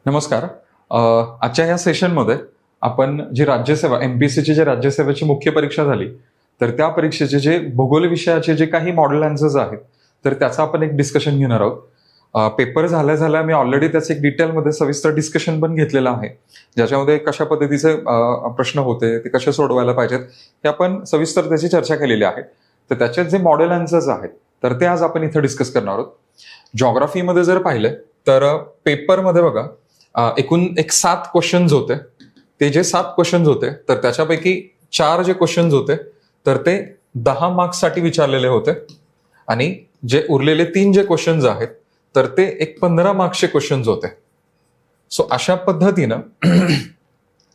नमस्कार. आजच्या या सेशनमध्ये आपण जी राज्यसेवा एमपीएससीची जे राज्यसेवेची मुख्य परीक्षा झाली तर त्या परीक्षेचे जे भूगोल विषयाचे जे काही मॉडेल आन्सर्स आहेत तर त्याचं आपण एक डिस्कशन घेणार आहोत. पेपर झाल्या मी ऑलरेडी त्याचं एक डिटेलमध्ये सविस्तर डिस्कशन पण घेतलेलं आहे, ज्याच्यामध्ये कशा पद्धतीचे प्रश्न होते ते कसे सोडवायला पाहिजेत हे आपण सविस्तर त्याची चर्चा केलेली आहे. तर त्याच्यात जे मॉडेल आन्सर्स आहेत तर ते आज आपण इथं डिस्कस करणार आहोत. जॉग्राफीमध्ये जर पाहिलं तर पेपरमध्ये बघा एकूण 7 क्वेश्चन्स होते. ते जे 7 क्वेश्चन्स होते तर त्याच्यापैकी 4 जे क्वेश्चन्स होते तर ते 10 मार्क्ससाठी विचारलेले होते आणि जे उरलेले 3 जे क्वेश्चन्स आहेत तर ते एक 15 मार्क्सचे क्वेश्चन्स होते. सो अशा पद्धतीनं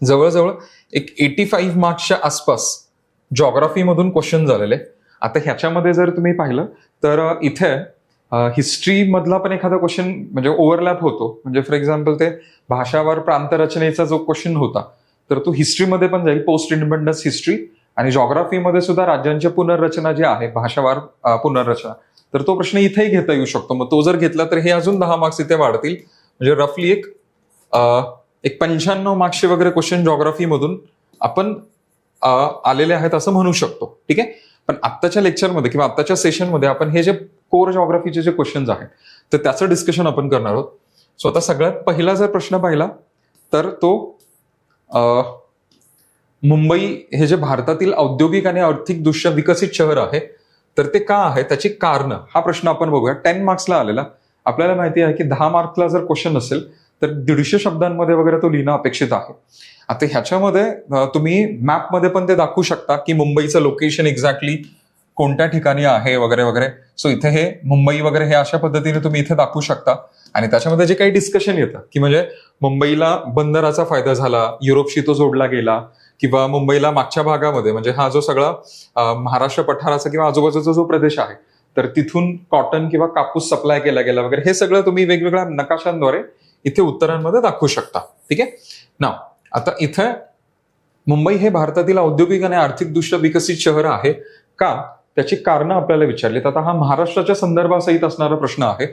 जवळजवळ एक 85 मार्क्सच्या आसपास जॉग्राफीमधून क्वेश्चन झालेले. आता ह्याच्यामध्ये जर तुम्ही पाहिलं तर इथे हिस्ट्री मधला पण एखादा क्वेश्चन म्हणजे ओव्हरलॅप होतो. म्हणजे फॉर एक्झाम्पल ते भाषावार प्रांतरचनेचा जो क्वेश्चन होता तर तो हिस्ट्रीमध्ये पण जाईल, पोस्ट इंडिपेंडन्स हिस्ट्री, आणि जॉग्राफीमध्ये सुद्धा राज्यांची पुनर्रचना जी आहे भाषावार पुनर्रचना तर तो प्रश्न इथेही घेता येऊ शकतो. मग तो जर घेतला तर हे अजून 10 मार्क्स इथे वाढतील. म्हणजे रफली एक 95 मार्क्सचे वगैरे क्वेश्चन जॉग्राफीमधून आपण आलेले आहेत असं म्हणू शकतो. ठीक आहे. पण आत्ताच्या लेक्चरमध्ये किंवा आत्ताच्या सेशनमध्ये आपण हे जे कोर जॉग्राफीचे जे क्वेश्चन्स आहेत तर त्याचं डिस्कशन आपण करणार आहोत. सो आता सगळ्यात पहिला जर प्रश्न पाहिला तर तो मुंबई हे जे भारतातील औद्योगिक आणि आर्थिकदृष्ट्या विकसित शहर आहे तर ते का आहे त्याची कारण, हा प्रश्न आपण बघूया. 10 मार्क्सला आलेला. आपल्याला माहिती आहे की 10 मार्क्सला जर क्वेश्चन असेल तर 150 शब्दांमध्ये वगैरे तो लिहिणं अपेक्षित आहे. आता ह्याच्यामध्ये तुम्ही मॅपमध्ये पण ते दाखवू शकता की मुंबईचं लोकेशन एक्झॅक्टली कोणत्या ठिकाणी आहे वगैरे वगैरे. सो इथे हे मुंबई वगैरे हे अशा पद्धतीने तुम्ही इथे दाखवू शकता. आणि त्याच्यामध्ये जे काही डिस्कशन येतं की म्हणजे मुंबईला बंदराचा फायदा झाला, युरोपशी तो जोडला गेला, किंवा मुंबईला मागच्या भागामध्ये म्हणजे हा जो सगळा महाराष्ट्र पठाराचा किंवा आजूबाजूचा जो प्रदेश आहे तर तिथून कॉटन किंवा कापूस सप्लाय केला गेला वगैरे, हे सगळं तुम्ही वेगवेगळ्या नकाशांद्वारे इथे उत्तरांमध्ये दाखवू शकता. ठीक आहे ना. आता इथे मुंबई हे भारतातील औद्योगिक आणि आर्थिकदृष्ट्या विकसित शहर आहे का, त्याची कारणं आपल्याला विचारलीत. आता हा महाराष्ट्राच्या संदर्भासहित असणारा प्रश्न आहे.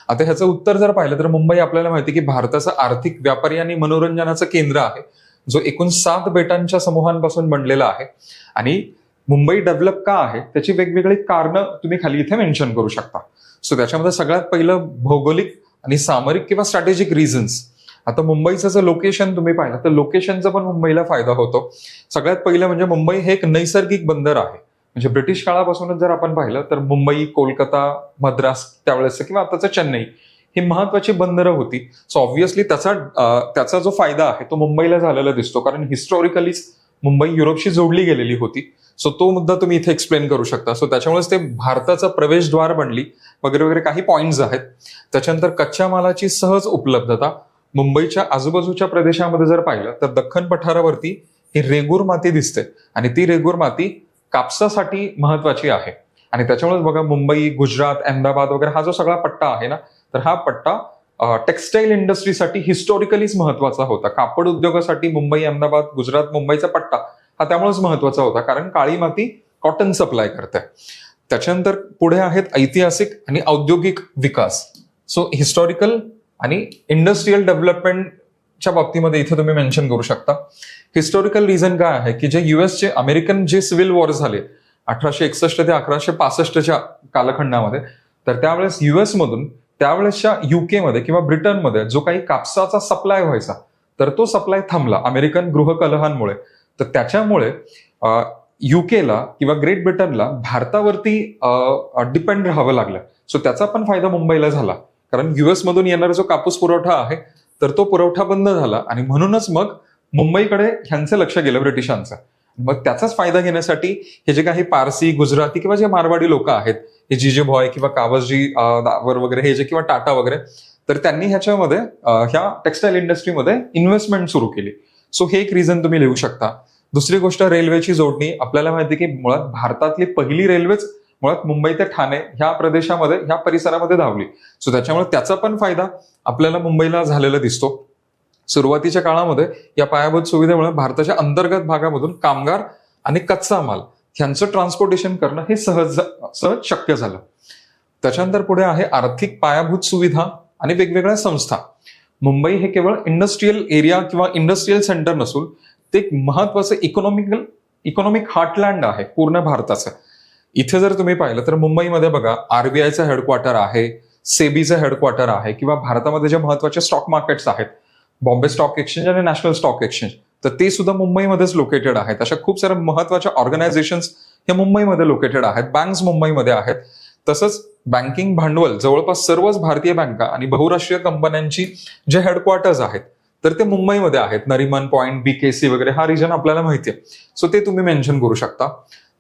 आता ह्याचं उत्तर जर पाहिलं तर मुंबई आपल्याला माहिती की भारताचं आर्थिक, व्यापारी आणि मनोरंजनाचं केंद्र आहे, जो एकूण 7 बेटांच्या समूहांपासून बनलेला आहे. आणि मुंबई डेव्हलप का आहे त्याची वेगवेगळी कारणं तुम्ही खाली इथे मेन्शन करू शकता. सो त्याच्यामध्ये सगळ्यात पहिलं भौगोलिक आणि सामरिक किंवा स्ट्रॅटेजिक रिझन्स. आता मुंबईचं जर लोकेशन तुम्ही पाहिलं तर लोकेशनचा पण मुंबईला फायदा होतो. सगळ्यात पहिलं म्हणजे मुंबई हे एक नैसर्गिक बंदर आहे. म्हणजे ब्रिटिश काळापासूनच जर आपण पाहिलं तर मुंबई, कोलकाता, मद्रास त्यावेळेस किंवा आताचं चेन्नई ही महत्वाची बंदरं होती. सो ऑब्व्हियसली त्याचा जो फायदा आहे तो मुंबईला झालेला दिसतो, कारण हिस्टॉरिकलीच मुंबई युरोपशी जोडली गेलेली होती. सो तो मुद्दा तुम्ही इथे एक्सप्लेन करू शकता. सो त्याच्यामुळेच ते भारताचं प्रवेशद्वार बनली वगैरे वगैरे काही पॉइंट्स आहेत. त्याच्यानंतर कच्च्या मालाची सहज उपलब्धता. मुंबईच्या आजूबाजूच्या प्रदेशामध्ये जर पाहिलं तर दख्खन पठारावरती ही रेगूर माती दिसते आणि ती रेगूर माती कापसासाठी महत्वाची आहे. आणि त्याच्यामुळेच बघा मुंबई, गुजरात, अहमदाबाद वगैरे हा जो सगळा पट्टा आहे ना तर हा पट्टा टेक्सटाईल इंडस्ट्रीसाठी हिस्टॉरिकलीच महत्वाचा होता. कापड उद्योगासाठी मुंबई, अहमदाबाद, गुजरात, मुंबईचा पट्टा हा त्यामुळेच महत्वाचा होता, कारण काळी माती कॉटन सप्लाय करते. त्याच्यानंतर पुढे आहेत ऐतिहासिक आणि औद्योगिक विकास. सो हिस्टॉरिकल आणि इंडस्ट्रीयल डेव्हलपमेंटच्या बाबतीमध्ये इथे तुम्ही मेन्शन करू शकता. हिस्टॉरिकल रिझन काय आहे की जे युएसचे अमेरिकन जे सिव्हिल वॉर झाले 1861 ते 1865च्या कालखंडामध्ये तर त्यावेळेस युएस मधून त्यावेळेसच्या युके मध्ये किंवा ब्रिटनमध्ये जो काही कापसाचा सप्लाय व्हायचा तर तो सप्लाय थांबला अमेरिकन गृहकलहांमुळे. तर त्याच्यामुळे युकेला किंवा ग्रेट ब्रिटनला भारतावरती डिपेंड राहावं लागलं. सो त्याचा पण फायदा मुंबईला झाला, कारण युएस मधून येणारा जो कापूस पुरवठा आहे तर तो पुरवठा बंद झाला आणि म्हणूनच मग मुंबईकडे ह्यांचं लक्ष गेलं ब्रिटिशांचं. मग त्याचाच फायदा घेण्यासाठी हे जे काही पारसी, गुजराती किंवा जे मारवाडी लोक आहेत, हे जीजे भॉय किंवा कावसजी दावर वगैरे हे जे किंवा टाटा वगैरे, तर त्यांनी ह्याच्यामध्ये ह्या टेक्सटाईल इंडस्ट्रीमध्ये इन्व्हेस्टमेंट सुरू केली. सो हे एक रिझन तुम्ही लिहू शकता. दुसरी गोष्ट रेल्वेची जोडणी. आपल्याला माहिती की मुळात भारतातली पहिली रेल्वेच मुळात मुंबई ते ठाणे ह्या प्रदेशामध्ये, ह्या परिसरामध्ये धावली. सो त्याच्यामुळे त्याचा पण फायदा आपल्याला मुंबईला झालेला दिसतो. सुरुवातीच्या काळामध्ये या पायाभूत सुविधेमुळे भारताच्या अंतर्गत भागामधून कामगार आणि कच्चा माल ह्यांचं ट्रान्सपोर्टेशन करणं हे सहज शक्य झालं. त्याच्यानंतर पुढे आहे आर्थिक पायाभूत सुविधा आणि वेगवेगळ्या संस्था. मुंबई हे केवळ इंडस्ट्रीयल एरिया किंवा इंडस्ट्रीयल सेंटर नसून ते एक महत्वाचं इकॉनॉमिक हार्टलँड आहे पूर्ण भारताचं. इथे जर तुम्ही पाहिलं तर मुंबईमध्ये बघा आरबीआयचं हेडक्वार्टर आहे, सेबीचं हेडक्वार्टर आहे, किंवा भारतामध्ये जे महत्वाचे स्टॉक मार्केट्स आहेत, बॉम्बे स्टॉक एक्सचेंज आणि नॅशनल स्टॉक एक्सचेंज, तर ते सुद्धा मुंबईमध्येच लोकेटेड आहेत. अशा खूप साऱ्या महत्वाच्या ऑर्गनायझेशन्स हे मुंबईमध्ये लोकेटेड आहेत, बँक्स मुंबईमध्ये आहेत. तसंच बँकिंग भांडवल जवळपास सर्वच भारतीय बँका आणि बहुराष्ट्रीय कंपन्यांची जे हेडक्वार्टर्स आहेत तर ते मुंबईमध्ये आहेत. नरिमन पॉइंट, बीकेसी वगैरे हा रिजन आपल्याला माहिती आहे, सो ते तुम्ही मेन्शन करू शकता.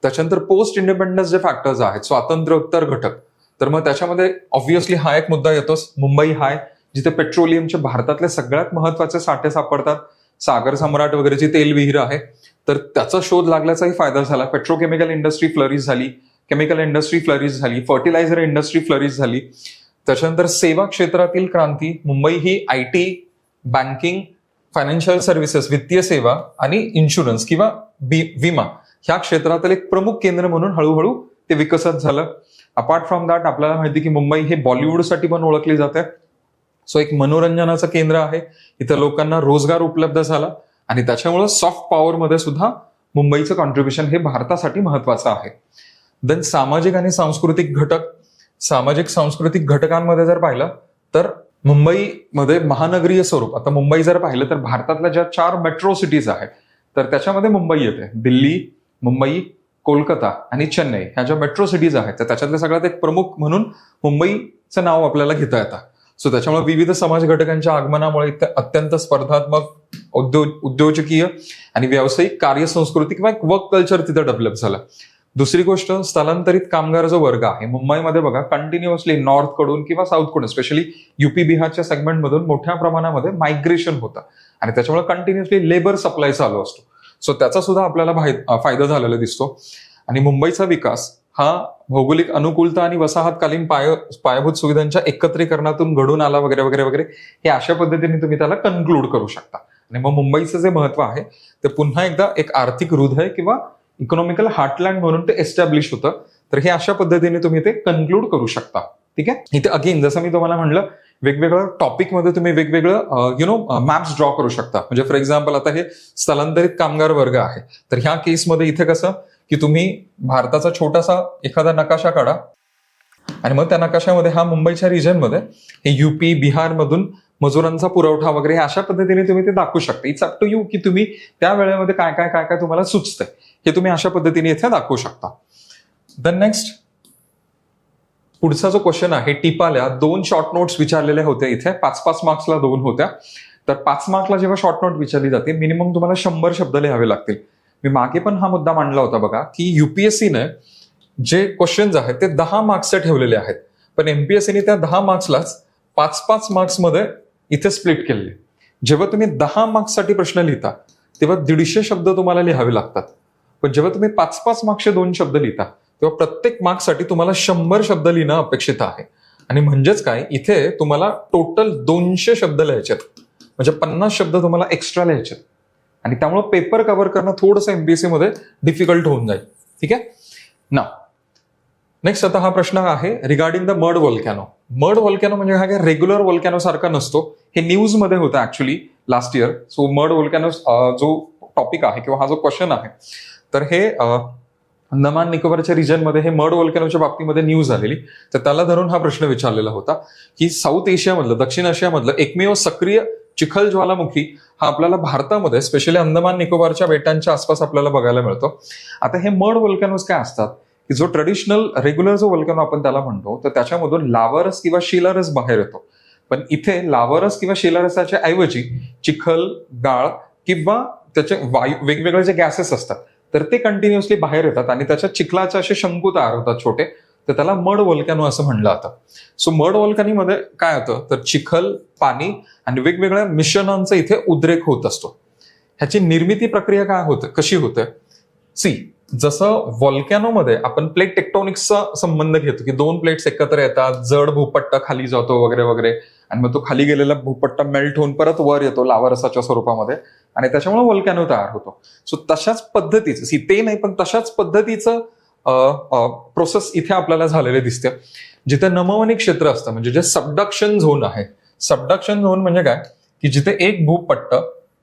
त्याच्यानंतर पोस्ट इंडिपेंडन्स जे फॅक्टर्स आहेत, स्वातंत्र्योत्तर घटक, तर मग त्याच्यामध्ये ऑब्व्हियसली हा एक मुद्दा येतोच, मुंबई हाय, जिथे पेट्रोलियमचे भारतातले सगळ्यात महत्वाचे साठे सापडतात. सागर सम्राट वगैरेची तेल विहीर आहे, तर त्याचा शोध लागल्याचाही फायदा झाला. पेट्रोकेमिकल इंडस्ट्री फ्लरिश झाली, केमिकल इंडस्ट्री फ्लरिश झाली, फर्टिलायझर इंडस्ट्री फ्लरिश झाली. त्याच्यानंतर सेवा क्षेत्रातील क्रांती, मुंबई ही आयटी, बँकिंग, फायनान्शियल सर्व्हिसेस, वित्तीय सेवा आणि इन्शुरन्स किंवा विमा ह्या क्षेत्रातील एक प्रमुख केंद्र म्हणून हळूहळू ते विकसित झालं. अपार्ट फ्रॉम दॅट आपल्याला माहिती की मुंबई हे बॉलिवूडसाठी पण ओळखली जाते, सो एक मनोरंजनाचं केंद्र आहे. इथं लोकांना रोजगार उपलब्ध झाला आणि त्याच्यामुळे सॉफ्ट पॉवरमध्ये सुद्धा मुंबईचं कॉन्ट्रीब्युशन हे भारतासाठी महत्वाचं आहे. देन सामाजिक आणि सांस्कृतिक घटक, सामाजिक सांस्कृतिक घटकांमध्ये जर पाहिलं तर मुंबईमध्ये महानगरीय स्वरूप, आता मुंबई जर पाहिलं तर भारतातल्या ज्या 4 मेट्रो सिटीज आहेत तर त्याच्यामध्ये मुंबई येते. दिल्ली, मुंबई, कोलकाता आणि चेन्नई ह्या ज्या मेट्रो सिटीज आहेत तर त्याच्यातल्या सगळ्यात एक प्रमुख म्हणून मुंबईचं नाव आपल्याला घेता येतं. सो त्याच्यामुळे विविध समाज घटकांच्या आगमनामुळे अत्यंत स्पर्धात्मक उद्योजकीय आणि व्यावसायिक कार्यसंस्कृती किंवा एक वर्क कल्चर तिथं डेव्हलप झालं. दुसरी गोष्ट, स्थलांतरित कामगार जो वर्ग आहे मुंबईमध्ये बघा कंटिन्युअसली नॉर्थ कडून किंवा साऊथ कडून, स्पेशली युपी बिहारच्या सेगमेंटमधून मोठ्या प्रमाणामध्ये मायग्रेशन होतं आणि त्याच्यामुळे कंटिन्युअसली लेबर सप्लाय चालू असतो. सो त्याचा सुद्धा आपल्याला फायदा झालेला दिसतो. आणि मुंबईचा विकास हा भौगोलिक अनुकूलता आणि वसाहतकालीन पायाभूत सुविधांच्या एकत्रीकरणातून घडून आला वगैरे वगैरे वगैरे, हे अशा पद्धतीने तुम्ही त्याला कन्क्लूड करू शकता. आणि मग मुंबईचं जे महत्व आहे ते पुन्हा एकदा एक आर्थिक हृदय किंवा इकॉनॉमिकल हार्टलँड म्हणून ते एस्टॅब्लिश होतं. तर हे अशा पद्धतीने तुम्ही ते कन्क्लूड करू शकता. ठीक आहे. इथे अगेन जसं मी तुम्हाला म्हणलं, वेगवेगळं टॉपिकमध्ये तुम्ही वेगवेगळं मॅप्स ड्रॉ करू शकता. म्हणजे फॉर एक्झाम्पल आता हे स्थलांतरित कामगार वर्ग आहे, तर ह्या केसमध्ये इथे कसं की तुम्ही भारताचा छोटासा एखादा नकाशा काढा आणि मग त्या नकाशामध्ये हा मुंबईच्या रिजनमध्ये हे युपी बिहार मधून मजुरांचा पुरवठा वगैरे अशा पद्धतीने तुम्ही ते दाखवू शकता. इट्स अप टू यू की तुम्ही त्या वेळेमध्ये काय काय काय काय तुम्हाला सुचतंय हे तुम्ही अशा पद्धतीने इथे दाखवू शकता. देन नेक्स्ट पुढचा जो क्वेश्चन आहे, टिपाल्या 2 शॉर्ट नोट्स विचारलेले होते इथे, 5-5 मार्क्सला 2 होत्या. तर 5 मार्क्सला जेव्हा शॉर्ट नोट विचारली जाते मिनिमम तुम्हाला 100 शब्द लिहावे लागतील. मी मागे पण हा मुद्दा मांडला होता बघा की युपीएससीने जे क्वेश्चन्स आहेत ते 10 मार्क्सचे ठेवलेले आहेत, पण एमपीएससीने त्या 10 मार्क्सलाच 5-5 मार्क्समध्ये इथे स्प्लिट केले. जेव्हा तुम्ही 10 मार्क्ससाठी प्रश्न लिहिता तेव्हा 150 शब्द तुम्हाला लिहावे लागतात, पण जेव्हा तुम्ही 5-5 मार्क्सचे 2 शब्द लिहिता तेव्हा प्रत्येक मार्क्ससाठी तुम्हाला 100 शब्द लिहिणं अपेक्षित आहे. आणि म्हणजेच काय, इथे तुम्हाला टोटल 200 शब्द लिहायचे आहेत, म्हणजे 50 शब्द तुम्हाला एक्स्ट्रा लिहायचे आहेत. आणि त्यामुळे पेपर कव्हर करणं थोडंसं एमपीएससी मध्ये डिफिकल्ट होऊन जाईल. ठीक आहे ना. नेक्स्ट आता हा प्रश्न आहे रिगार्डिंग द मड व्हॉल्कॅनो. मड व्हॉल्कॅनो म्हणजे हा काय रेग्युलर व्हॉल्कॅनो सारखा नसतो, हे न्यूज मध्ये होतं actually last year. So mud volcano जो टॉपिक आहे किंवा हा जो क्वेश्चन आहे तर हे अंदमान निकोबारच्या रिजनमध्ये हे मड व्हॉल्कॅनोच्या बाबतीमध्ये न्यूज आलेली, तर त्याला धरून हा प्रश्न विचारलेला होता की साऊथ एशियामधलं, दक्षिण आशियामधलं एकमेव सक्रिय चिखल ज्वालामुखी हा आपल्याला भारतामध्ये स्पेशली अंदमान निकोबारच्या बेटांच्या आसपास आपल्याला बघायला मिळतो. आता हे मड व्हॉल्कॅनोज काय असतात की जो ट्रेडिशनल रेग्युलर जो व्हॉल्कॅनो आपण त्याला म्हणतो तर त्याच्यामधून लावारस किंवा शिलारस बाहेर येतो, पण इथे लावारस किंवा शिलारसाच्या ऐवजी चिखल, गाळ किंवा त्याचे वेगवेगळे जे गॅसेस असतात तर ते कंटिन्युअसली बाहेर येतात आणि त्याच्या चिखलाचे असे शंकू तयार होतात छोटे, तर त्याला मड व्हॉल्कॅनो असं म्हणलं जातं. सो मड व्हॉल्कॅनोमध्ये काय होतं तर चिखल, पाणी आणि वेगवेगळ्या मिश्रणांचा इथे उद्रेक होत असतो. ह्याची निर्मिती प्रक्रिया काय होते, कशी होते, जसं व्हॉल्कॅनोमध्ये आपण प्लेट टेक्टोनिक्सचा संबंध घेतो की 2 प्लेट्स एकत्र येतात, जड भूपट्ट खाली जातो वगैरे वगैरे, आणि मग तो खाली गेलेला भूपट्ट मेल्ट होऊन परत वर येतो लावारसाच्या स्वरूपामध्ये आणि त्याच्यामुळे व्हॉल्कॅनो तयार होतो. सो तशाच पद्धतीचं ते नाही पण तशाच पद्धतीचं प्रोसेस इथे आपल्याला झालेले दिसते. जिथे नमवनी क्षेत्र असतं म्हणजे जे सबडक्शन झोन आहे, सबडक्शन झोन म्हणजे काय, की जिथे एक भूपट्ट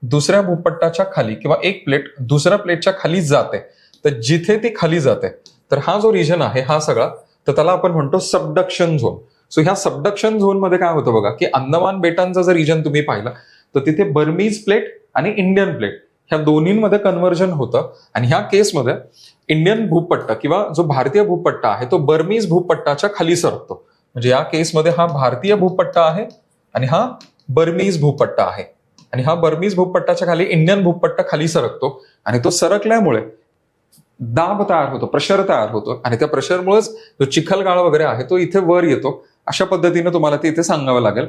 दुसऱ्या भूपट्टाच्या खाली किंवा एक प्लेट दुसऱ्या प्लेटच्या खाली जाते, तर जिथे ती खाली जाते तर हा जो रिजन आहे हा सगळा, तर त्याला आपण म्हणतो सबडक्शन झोन. सो ह्या सबडक्शन झोन मध्ये काय होतं बघा, की अंदमान बेटांचा जर रिजन तुम्ही पाहिला तर तिथे बर्मीज प्लेट आणि इंडियन प्लेट ह्या दोन्हींमध्ये कन्व्हर्जन होतं. आणि ह्या केसमध्ये इंडियन भूपट्ट किंवा जो भारतीय भूपट्ट आहे तो बर्मीज भूपट्टाच्या खाली सरकतो. म्हणजे या केसमध्ये हा भारतीय भूपट्ट आहे आणि हा बर्मीज भूपट्ट आहे. आणि हा बर्मीज भूपट्टाच्या खाली इंडियन भूपट्ट खाली सरकतो आणि तो सरकल्यामुळे दाब तयार होतो, प्रेशर तयार होतो आणि त्या प्रेशरमुळेच जो चिखलगाळ वगैरे आहे तो इथे वर येतो. अशा पद्धतीने तुम्हाला ते इथे सांगावं लागेल.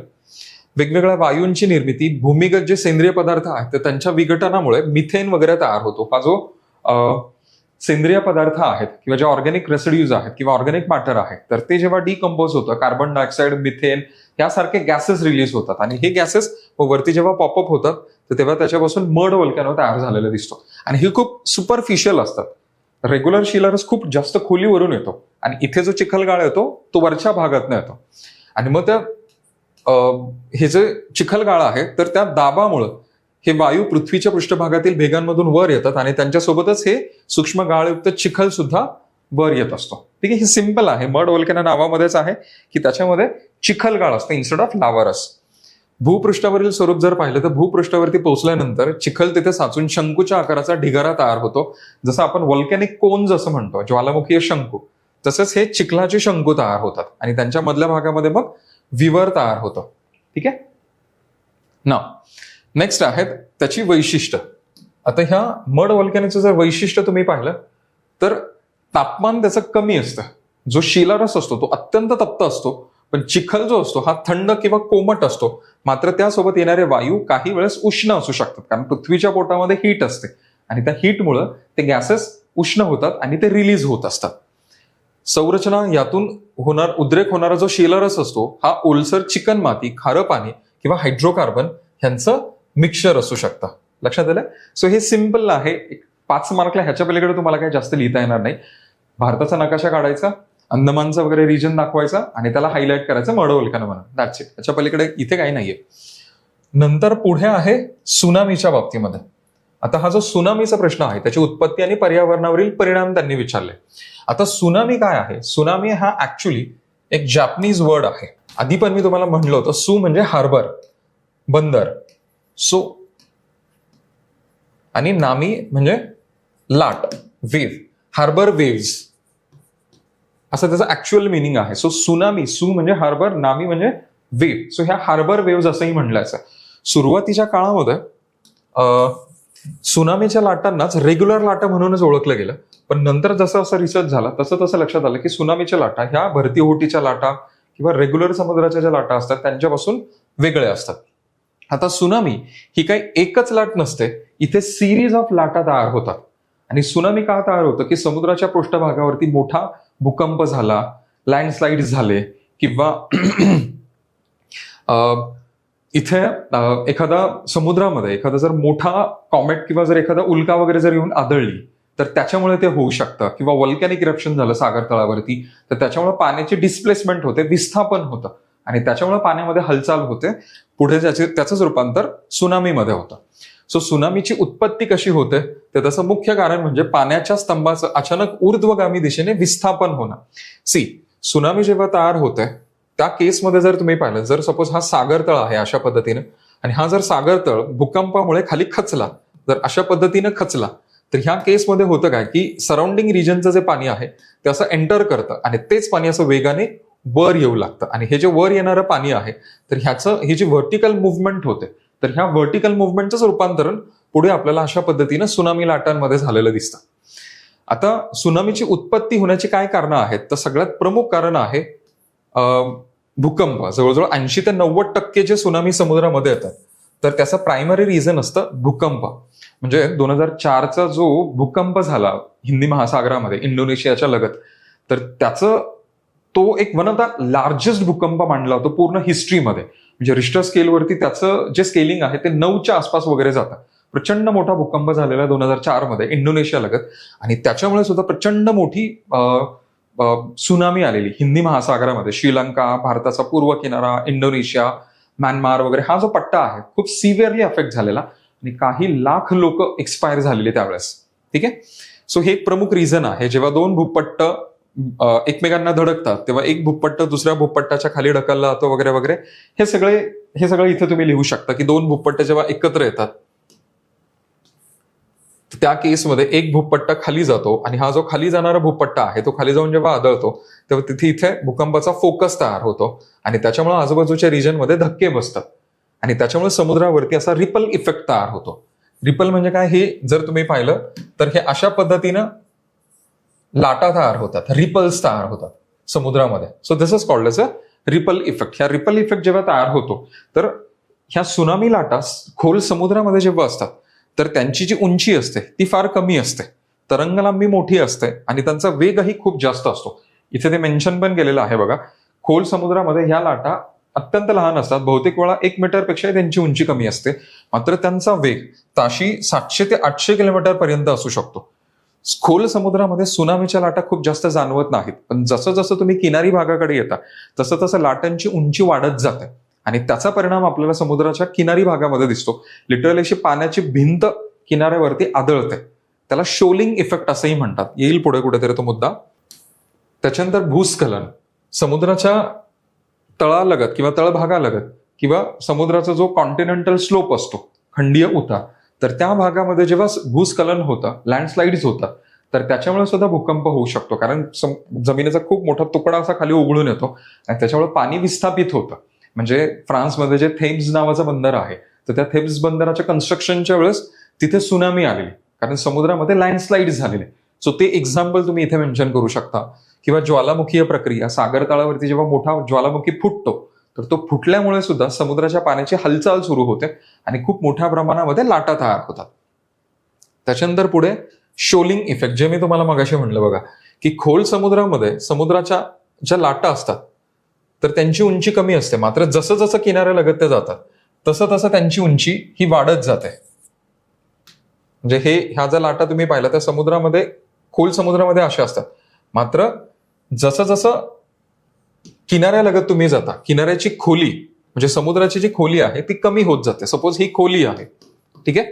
वेगवेगळ्या वायूंची निर्मिती, भूमिगत जे सेंद्रिय पदार्थ आहेत तर त्यांच्या विघटनामुळे मिथेन वगैरे तयार होतो. हा जो सेंद्रिय पदार्थ आहेत किंवा जे ऑर्गॅनिक रेसिड्यूज आहेत किंवा ऑर्गॅनिक मॅटर आहेत तर ते जेव्हा डिकम्पोज होतं, कार्बन डायऑक्साईड, मिथेन यासारखे गॅसेस रिलीज होतात आणि हे गॅसेस वरती जेव्हा पॉपअप होतात तर तेव्हा त्याच्यापासून मड वोल्कॅनो तयार झालेला दिसतो. आणि हे खूप सुपरफिशियल असतात. रेग्युलर शिलर्स खूप जास्त खोलीवरून येतो आणि इथे जो चिखलगाळ येतो तो वरच्या भागातनं येतो. आणि मग त्या हे जे चिखलगाळ आहे तर त्या दाबामुळं हे वायू पृथ्वीच्या पृष्ठभागातील भेगांमधून वर येतात आणि त्यांच्यासोबतच हे सूक्ष्म गाळयुक्त चिखल सुद्धा वर येत असतो. ठीक आहे, हे सिंपल आहे. मड वोल्कॅनो नावामध्येच आहे की त्याच्यामध्ये चिखलगाळ असतं इन्स्टेड ऑफ लावारस. भूपृष्ठावरील स्वरूप जर पाहिलं तर भूपृष्ठावरती पोहोचल्यानंतर चिखल तिथे साचून शंकूच्या आकाराचा ढिगारा तयार होतो. जसं आपण व्हॉल्कॅनिक कोन्स असं म्हणतो, ज्वालामुखीय शंकू, तसंच हे चिखलाचे शंकू तयार होतात आणि त्यांच्या मधल्या भागामध्ये मग विवर तयार होतं. ठीक आहे ना. नेक्स्ट आहेत त्याची वैशिष्ट्य. आता ह्या मड व्हॉल्कॅनोचं जर वैशिष्ट्य तुम्ही पाहिलं तर तापमान त्याचं कमी असतं. जो शिलारस असतो तो अत्यंत तप्त असतो, पण चिखल जो असतो हा थंड किंवा कोमट असतो. मात्र त्यासोबत येणारे वायू काही वेळेस उष्ण असू शकतात, कारण पृथ्वीच्या पोटामध्ये हीट असते आणि त्या हीटमुळं ते गॅसेस उष्ण होतात आणि ते रिलीज होत असतात. संरचना, यातून उद्रेक होणारा जो शिलारस असतो हा ओलसर चिकन माती, खारं पाणी किंवा हायड्रोकार्बन ह्यांचं मिक्सचर असू शकतं. लक्षात आलं. सो हे सिम्पल आहे. 5 मार्कला ह्याच्या पलीकडे तुम्हाला काही जास्त लिहिता येणार नाही. भारताचा नकाशा काढायचा, अंदमानचा वगैरे रिजन दाखवायचा आणि त्याला हायलाइट करायचं मड व्होल्कॅनो म्हणून. That's it. त्याच्या पलीकडे इथे काही नाहीये. नंतर पुढे आहे सुनामीच्या बाबतीमध्ये. आता हा जो सुनामीचा प्रश्न आहे त्याची उत्पत्ती आणि पर्यावरणावरील परिणाम त्यांनी विचारले. आता सुनामी काय आहे? सुनामी हा ऍक्च्युली एक जॅपनीज वर्ड आहे. आधी पण मी तुम्हाला म्हणलं होतं, सु म्हणजे हार्बर, बंदर, सो, आणि नामी म्हणजे लाट, वेव्ह, हार्बर वेव्स असं त्याचं ऍक्च्युअल मिनिंग आहे. सो सुनामी, सु म्हणजे हार्बर, नामी म्हणजे वेव्ह. सो ह्या हार्बर वेव्स असंही म्हणलायचं. सुरुवातीच्या काळामध्ये सुनामीच्या लाटांनाच रेग्युलर लाटा म्हणूनच ओळखलं गेलं, पण नंतर जसं असं रिसर्च झाला तसं तसं लक्षात आलं की सुनामीच्या लाटा ह्या भरती ओहोटीच्या लाटा किंवा रेग्युलर समुद्राच्या ज्या लाटा असतात त्यांच्यापासून वेगळ्या असतात. आता सुनामी ही काही एकच लाट नसते, इथे सिरीज ऑफ लाटा तयार होतात. आणि सुनामी का तयार होतं की समुद्राच्या पृष्ठभागावरती मोठा भूकंप झाला, लँडस्लाइड झाले किंवा इथे एखादा समुद्रामध्ये एखादा जर मोठा कॉमेट किंवा जर एखादा उल्का वगैरे जर येऊन आदळली तर त्याच्यामुळे ते होऊ शकतं. किंवा व्हॉल्कॅनिक इरप्शन झालं सागर तळावरती तर त्याच्यामुळे पाण्याची डिस्प्लेसमेंट होते, विस्थापन होतं आणि त्याच्यामुळे पाण्यामध्ये हालचाल होते. पुढे त्याचंच रूपांतर सुनामीमध्ये होतं. सो सुनामीची उत्पत्ती कशी होते तर त्याचं मुख्य कारण म्हणजे पाण्याच्या स्तंभाचं अचानक ऊर्ध्वगामी दिशेने विस्थापन होणं. सुनामी जेव्हा तयार होते त्या केसमध्ये जर तुम्ही पाहिलं, जर सपोज हा सागर तळ आहे अशा पद्धतीने आणि हा जर सागर तळ भूकंपामुळे खाली खचला, जर अशा पद्धतीने खचला तर ह्या केसमध्ये होतं काय की सराउंडिंग रिजनचं जे पाणी आहे ते असं एंटर करतं आणि तेच पाणी असं वेगाने वर येऊ लागतं. आणि हे जे वर येणारं पाणी आहे तर ही जी व्हर्टिकल मुव्हमेंट होते तर ह्या व्हर्टिकल मुव्हमेंटच रूपांतरण पुढे आपल्याला अशा पद्धतीनं सुनामी लाटांमध्ये झालेलं दिसतं. आता सुनामीची उत्पत्ती होण्याची काय कारणं आहेत तर सगळ्यात प्रमुख कारण आहे भूकंप. जवळजवळ 80 ते 90% जे सुनामी समुद्रामध्ये येतात तर त्याचं प्रायमरी रिझन असतं भूकंप. म्हणजे 2004चा जो भूकंप झाला हिंदी महासागरामध्ये इंडोनेशियाच्या लगत, तर त्याचं तो एक वन ऑफ द लार्जेस्ट भूकंप मानला होता पूर्ण हिस्ट्रीमध्ये. म्हणजे रिश्टर स्केलवरती त्याचं जे स्केलिंग आहे ते 9च्या आसपास वगैरे जातं. प्रचंड मोठा भूकंप झालेला 2004 मध्ये इंडोनेशिया लगत आणि त्याच्यामुळे सुद्धा प्रचंड मोठी सुनामी आलेली हिंदी महासागरामध्ये. श्रीलंका, भारताचा पूर्व किनारा, इंडोनेशिया, म्यानमार वगैरे हा जो पट्टा आहे खूप सिव्हिअरली अफेक्ट झालेला आणि काही लाख लोक एक्सपायर झालेले त्यावेळेस. ठीक आहे. सो हे एक प्रमुख रिझन आहे. जेव्हा दोन भूपट्ट एकमेकांना धडकतात तेव्हा एक भूपट्ट दुसऱ्या भूपट्टाच्या खाली ढकलला जातो वगैरे वगैरे. हे सगळं इथे तुम्ही लिहू शकता की दोन भूपट्ट जेव्हा एकत्र येतात त्या केसमध्ये एक भूपट्ट खाली जातो आणि हा जो खाली जाणारा भूपट्ट आहे तो खाली जाऊन जेव्हा आदळतो तेव्हा इथे भूकंपाचा फोकस तयार होतो आणि त्याच्यामुळे आजूबाजूच्या रिजनमध्ये धक्के बसतात आणि त्याच्यामुळे समुद्रावरती असा रिपल इफेक्ट तयार होतो. रिपल म्हणजे काय, हे जर तुम्ही पाहिलं तर हे अशा पद्धतीनं लाटा तयार होतात, रिपल्स तयार होतात समुद्रामध्ये. So this is called as a ripple effect. ह्या रिपल इफेक्ट जेव्हा तयार होतो तर ह्या सुनामी लाटा खोल समुद्रामध्ये जेव्हा असतात तर त्यांची जी उंची असते ती फार कमी असते, तरंगलांबी मोठी असते आणि त्यांचा वेगही खूप जास्त असतो. इथे ते मेन्शन पण केलेलं आहे बघा. खोल समुद्रामध्ये ह्या लाटा अत्यंत लहान असतात, बहुतेक वेळा 1 मीटरपेक्षा त्यांची उंची कमी असते, मात्र त्यांचा वेग ताशी 700 ते 800 किलोमीटर पर्यंत असू शकतो. खोल समुद्रामध्ये सुनामीच्या लाटा खूप जास्त जाणवत नाहीत, पण जसं जसं तुम्ही किनारी भागाकडे येता तसं तसं लाटांची उंची वाढत जाते आणि त्याचा परिणाम आपल्याला समुद्राच्या किनारी भागामध्ये दिसतो. लिटरली अशी पाण्याची भिंत किनाऱ्यावरती आदळते. त्याला शोलिंग इफेक्ट असंही म्हणतात. येईल पुढे कुठेतरी तो मुद्दा. त्याच्यानंतर भूस्खलन. समुद्राच्या तळालगत किंवा तळभागालगत किंवा समुद्राचा जो कॉन्टिनेंटल स्लोप असतो, खंडीय उतार, तर त्या भागामध्ये जेव्हा भूस्खलन होतं, लँडस्लाइड्स होतात, तर त्याच्यामुळे सुद्धा भूकंप होऊ शकतो. कारण जमिनीचा खूप मोठा तुकडा असा खाली उघडून येतो आणि त्याच्यामुळे पाणी विस्थापित होतं. म्हणजे फ्रान्समध्ये जे थेम्स नावाचं बंदर आहे तर त्या थेम्स बंदराच्या कन्स्ट्रक्शनच्या वेळेस तिथे सुनामी आलेली, कारण समुद्रामध्ये लँडस्लाइड झालेले. सो ते एक्झाम्पल तुम्ही इथे मेन्शन करू शकता. किंवा ज्वालामुखीय प्रक्रिया, सागर तळावरती जेव्हा मोठा ज्वालामुखी फुटतो तर तो फुटल्यामुळे सुद्धा समुद्राच्या पाण्याची हालचाल सुरू होते आणि खूप मोठ्या प्रमाणामध्ये लाटा तयार होतात. त्याच्यानंतर पुढे शोलिंग इफेक्ट, जे मी तुम्हाला मगाशी म्हणलं बघा, की खोल समुद्रामध्ये समुद्राच्या ज्या लाटा असतात तर त्यांची उंची कमी असते, मात्र जसं जसं किनाऱ्यालगत ते जातात तसं तसं त्यांची उंची ही वाढत जाते. म्हणजे ह्या ज्या लाटा तुम्ही पाहिल्या त्या समुद्रामध्ये, खोल समुद्रामध्ये अशा असतात, मात्र जसं जसं किनाऱ्यालगत तुम्ही जाता किनाऱ्याची खोली म्हणजे समुद्राची जी खोली आहे ती कमी होत जाते. सपोज ही खोली आहे, ठीक आहे.